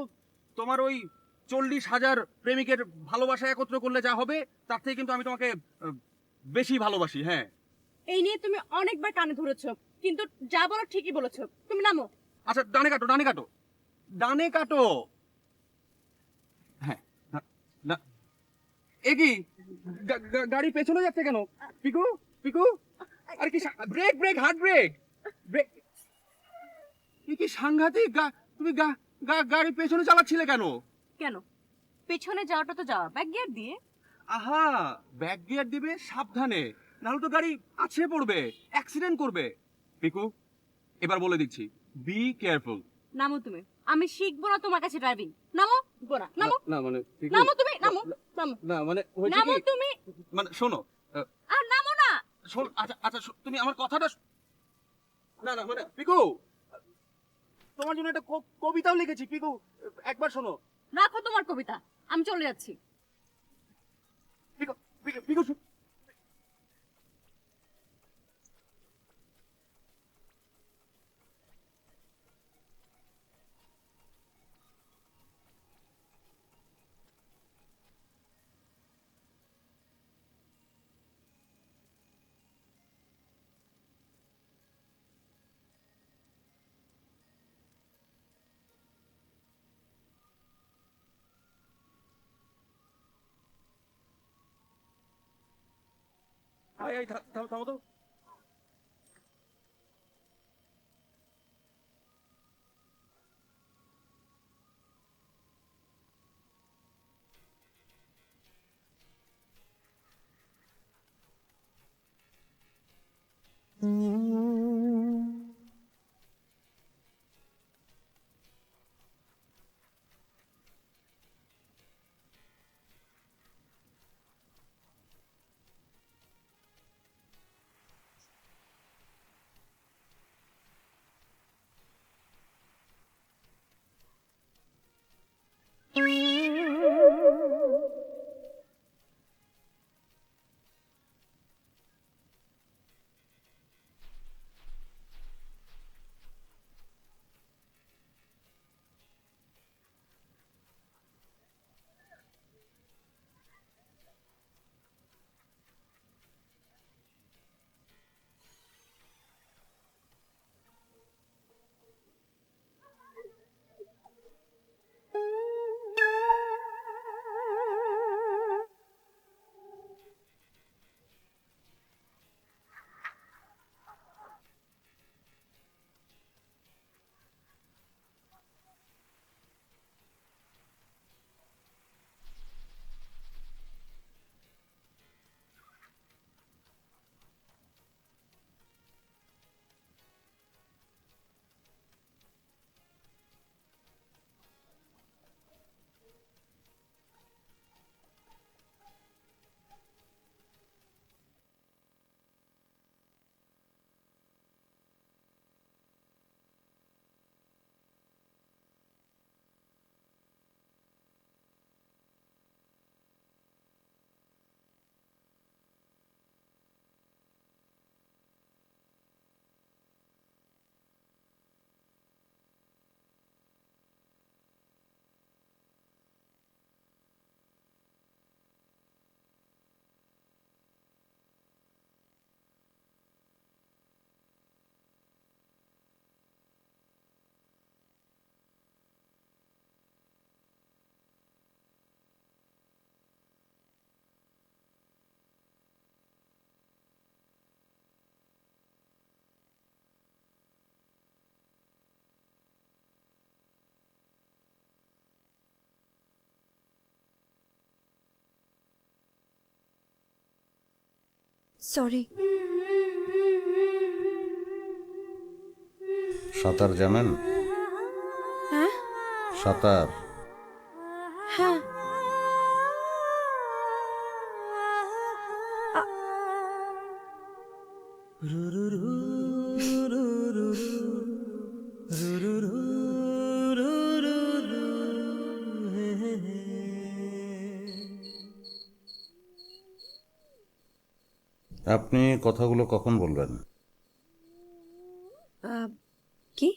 তোমার ওই 40,000 প্রেমিকের ভালোবাসা একত্র করলে যা হবে, তার থেকে কিন্তু আমি তোমাকে বেশি ভালোবাসি। হ্যাঁ, এই নিয়ে তুমি অনেকবার কানে ধরেছো, কিন্তু যা বলো ঠিকই বলেছো। তুমি নামো। আচ্ছা, ডানে কাটো, ডানে কাটো, ডানে কাটো। হ্যাঁ, না এ কি গাড়ি পেছনে যাচ্ছে কেন? পিকু, পিকু, আর কি brake, brake, hard brake, brake. কি সাংঘাতিক! তুমি গাড়ি পেছনে চালাচ্ছিলে কেন? কেন? পেছনে যাওয়াটা তো যাওয়া, ব্যাক গিয়ার দিয়ে। আহা, ব্যাক গিয়ার দিবে সাবধানে, নাহলে তো গাড়ি আছড়ে পড়বে, অ্যাক্সিডেন্ট করবে। পিকু, এবার বলে দিচ্ছি, বি কেয়ারফুল। নামো তুমি, আমি শিখবো না তোমার কাছে ড্রাইভিং। নামো, গোরা, নামো। না মানে নামো তুমি, নামো, নামো। না মানে হয়েছে নামো কি, তুমি। মানে শোনো, আর নামো না। শোন, আচ্ছা আচ্ছা, তুমি আমার কথাটা না না মানে পিকু, তোমার জন্য একটা কবিতাও লিখেছি। পিকু, একবার শোনো। রাখো তোমার কবিতা, আমি চলে যাচ্ছি। পিকু, পিকু, পিকু, থামো তো। সরি। সাঁতার জানেন? হ্যাঁ সাঁতার? হ্যাঁ। আপনি কথাগুলো কখন বলবেন? কি?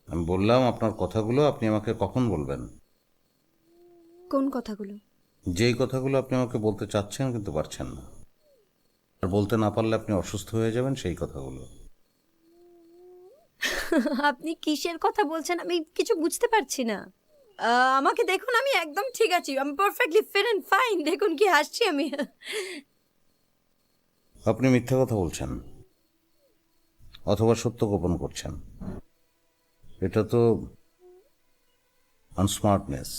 আমি বললাম আপনার কথাগুলো আপনি আমাকে কখন বলবেন? কোন কথাগুলো? যেই কথাগুলো আপনি আমাকে বলতে চাচ্ছেন কিন্তু পারছেন না, আর বলতে না পারলে আপনি অসুস্থ হয়ে যাবেন, সেই কথাগুলো। আপনি কিসের কথা বলছেন আমি কিছু বুঝতে পারছি না। আমাকে দেখুন, আমি একদম ঠিক আছি, আমি পারফেক্টলি ফিট এন্ড ফাইন। দেখুন কি হাসছি আমি। আপনি মিথ্যা কথা বলছেন অথবা সত্য গোপন করছেন। এটা তো আনস্মার্টনেস।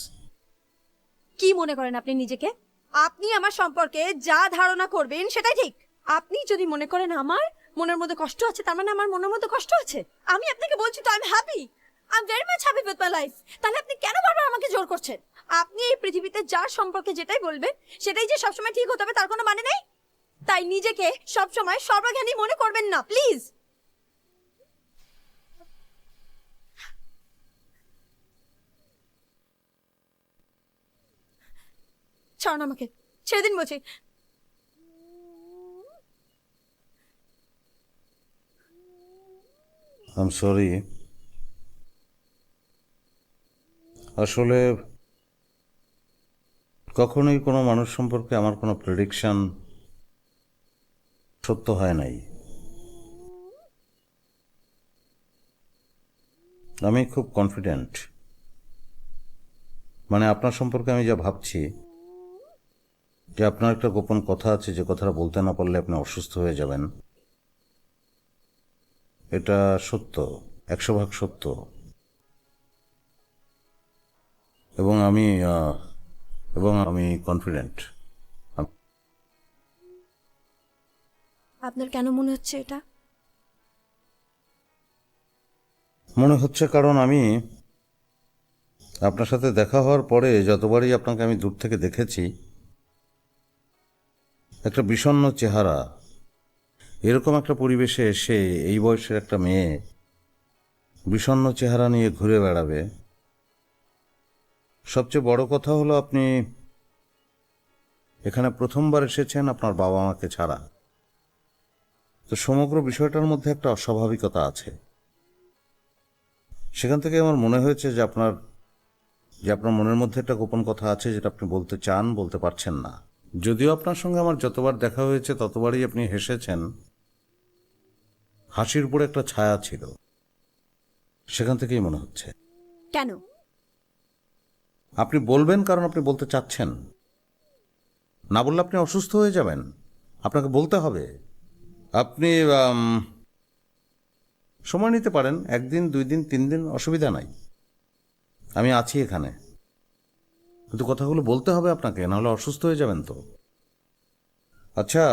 কি মনে করেন আপনি নিজেকে? আপনি আমার সম্পর্কে যা ধারণা করবেন সেটাই ঠিক। আপনি যদি মনে করেন আমার মনের মধ্যে কষ্ট আছে, তার মানে আমার মনের মধ্যে কষ্ট আছে। আমি আপনাকে বলছি তো, I am happy, I am very much happy with my life. তাহলে আপনি কেন বারবার আমাকে জোর করছেন? আপনি এই পৃথিবীতে যার সম্পর্কে যেটাই বলবেন সেটাই যে সবসময় ঠিক হতে হবে তার কোনো মানে নেই। তাই নিজেকে সবসময় সর্বজ্ঞানী মনে করবেন না, প্লিজ। ছাড়ুন আমাকে, ছেড়ে দিন বলছি। I am sorry. আসলে কখনোই কোনো মানুষ সম্পর্কে আমার কোনো প্রেডিকশন সত্য হয় নাই। আমি খুব কনফিডেন্ট, মানে আপনার সম্পর্কে আমি যা ভাবছি যে আপনার একটা গোপন কথা আছে, যে কথাটা বলতে না পারলে আপনি অসুস্থ হয়ে যাবেন, এটা সত্য, 100% সত্য। এবং আমি কনফিডেন্ট। আপনার কেন মনে হচ্ছে এটা? মনে হচ্ছে কারণ আমি আপনার সাথে দেখা হওয়ার পরে যতবারই আপনাকে আমি দূর থেকে দেখেছি, একটা বিষণ্ণ চেহারা, এরকম একটা পরিবেশে এসে এই বয়সের একটা মেয়ে বিষণ্ণ চেহারা নিয়ে ঘুরে বেড়াবে। সবচেয়ে বড় কথা হলো আপনি এখানে প্রথমবার এসেছেন আপনার বাবা মাকে ছাড়া, তো সমগ্র বিষয়টার মধ্যে একটা অস্বাভাবিকতা আছে। সেখান থেকে আমার মনে হয়েছে যে আপনার মনের মধ্যে একটা গোপন কথা আছে যেটা আপনি বলতে চান, বলতে পারছেন না। যদিও আপনার সঙ্গে আমার যতবার দেখা হয়েছে ততবারই আপনি হেসেছেন, হাসির উপরে একটা ছায়া ছিল, সেখান থেকেই মনে হচ্ছে। কেন? আপনি বলবেন কারণ আপনি বলতে চাচ্ছেন, না বললে আপনি অসুস্থ হয়ে যাবেন, আপনাকে বলতে হবে। আপনি সময় নিতে পারেন, 1 দিন 2 দিন 3 দিন, অসুবিধা নাই, আমি আছি এখানে, কিন্তু কথাগুলো বলতে হবে আপনাকে, নাহলে অসুস্থ হয়ে যাবেন তো। আচ্ছা,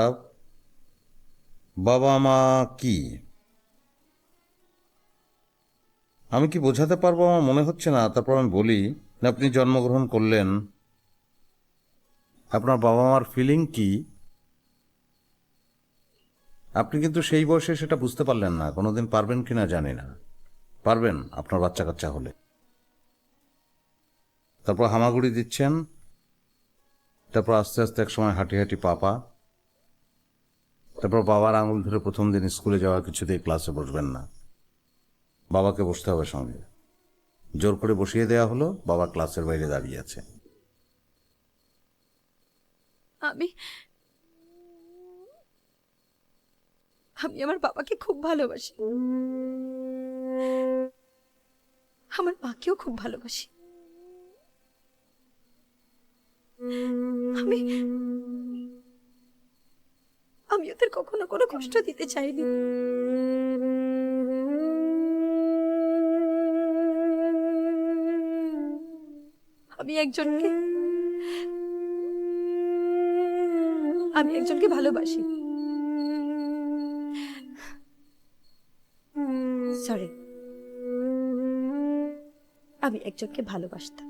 বাবা মা কি? আমি কি বোঝাতে পারবো? আমার মনে হচ্ছে না, তারপর আমি বলি। আপনি জন্মগ্রহণ করলেন, আপনার বাবা মার ফিলিং কি? আপনি কিন্তু সেই বয়সে সেটা বুঝতে পারলেন না, কোনোদিন পারবেন কিনা জানি না। পারবেন আপনার বাচ্চা কাচ্চা হলে। তারপর হামাগুড়ি দিচ্ছেন, তারপর আস্তে আস্তে এক সময় হাঁটি হাঁটি পাপা, তারপর বাবার আঙুল ধরে প্রথম দিন স্কুলে যাওয়া, কিছুতেই ক্লাসে বসবেন না, বাবাকে বসতে হবে সঙ্গে, জোর করে বসিয়ে দেয়া হলো, বাবা ক্লাসের বাইরে দাঁড়িয়ে আছে। আমি আমার বাবাকে খুব ভালোবাসি, আমার মাকেও খুব ভালোবাসি। আমি ওদের কখনো কোনো কষ্ট দিতে চাইনি। আমি একজনকে আমি একজনকে ভালোবাসি। সরি, আমি একজনকে ভালোবাসতাম।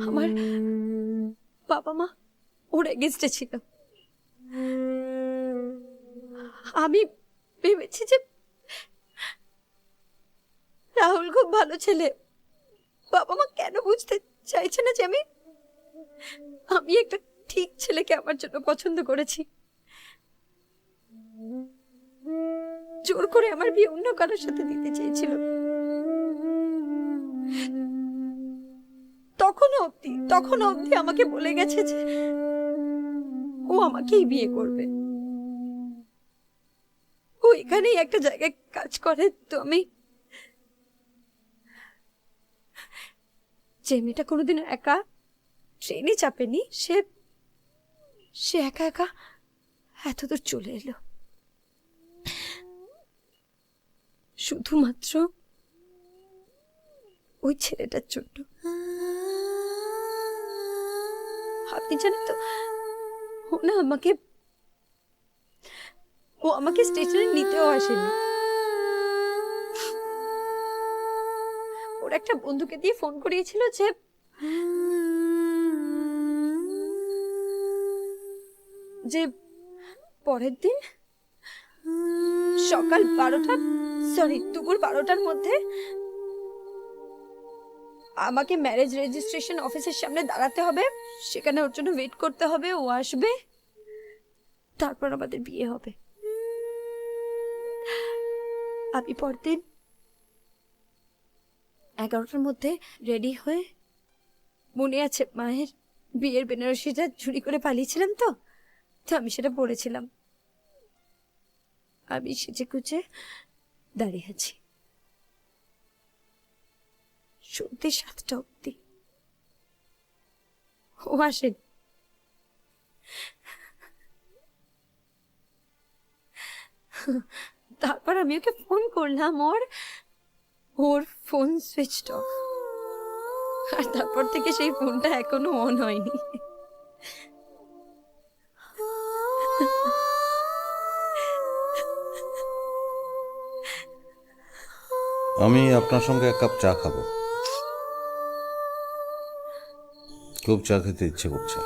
আমার বাবা মা ওর এগেইনস্টে ছিল। আমি ভেবেছি যে রাহুল খুব ভালো ছেলে, বাবা মা কেন বুঝতে চাইছে না যে আমি একটা ঠিক ছেলেকে আমার জন্য পছন্দ করেছি। জোর করে আমার বিয়ে অন্য কারোর সাথে দিতে চেয়েছিল। তখনও অবধি আমাকে বলে গেছে যে ও আমাকেই বিয়ে করবে। ও এখানেই একটা জায়গায় কাজ করে। তো আমি, যে মেয়েটা কোনোদিন একা ট্রেনে চাপেনি, সে একা একা এতদূর চলে এলো শুধুমাত্র ওই ছেলেটার জন্য। আপনি জানেন তো, ও আমাকে স্টেশনে নিতেও আসেনি। ওর একটা বন্ধুকে দিয়ে ফোন করিয়েছিল যে পরের দিন সকাল 12টা, দুপুর 12টার মধ্যে আমাকে ম্যারেজ রেজিস্ট্রেশন অফিসের সামনে দাঁড়াতে হবে, সেখানে ওর জন্য ওয়েট করতে হবে, ও আসবে, তারপর আমাদের বিয়ে হবে। আমি পরদিন 11টার মধ্যে রেডি হয়ে, মনে আছে মায়ের বিয়ের বেনারসিটা চুরি করে পালিয়েছিলাম, তো আমি সেটা পরেছিলাম। আমি সেজে গুজে দাঁড়িয়ে আছি সন্ধ্যে 7টা অব্দি। ও আসেন। তারপর আমি ওকে ফোন করলাম, ওর ফোন সুইচড অফ। আর তারপর থেকে সেই ফোনটা এখনো অন হয়নি। আমি আপনার সঙ্গে এক কাপ চা খাবো, খুব চা খেতে ইচ্ছে করছে।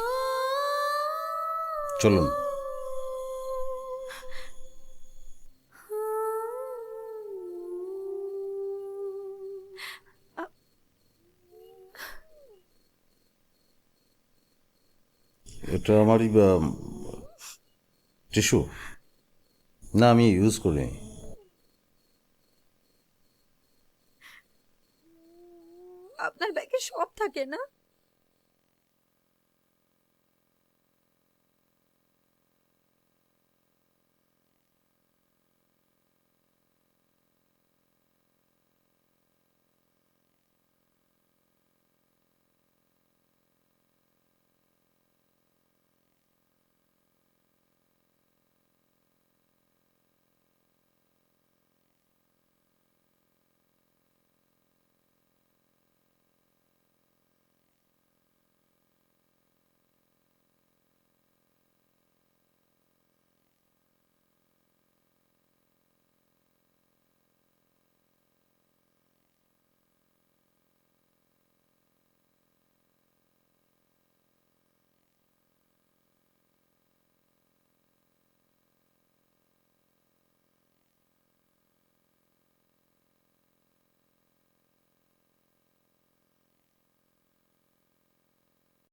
চলুন। এটা আমারই টিস্যু না, আমি ইউজ করি। আপনার ব্যাগে সব থাকে না?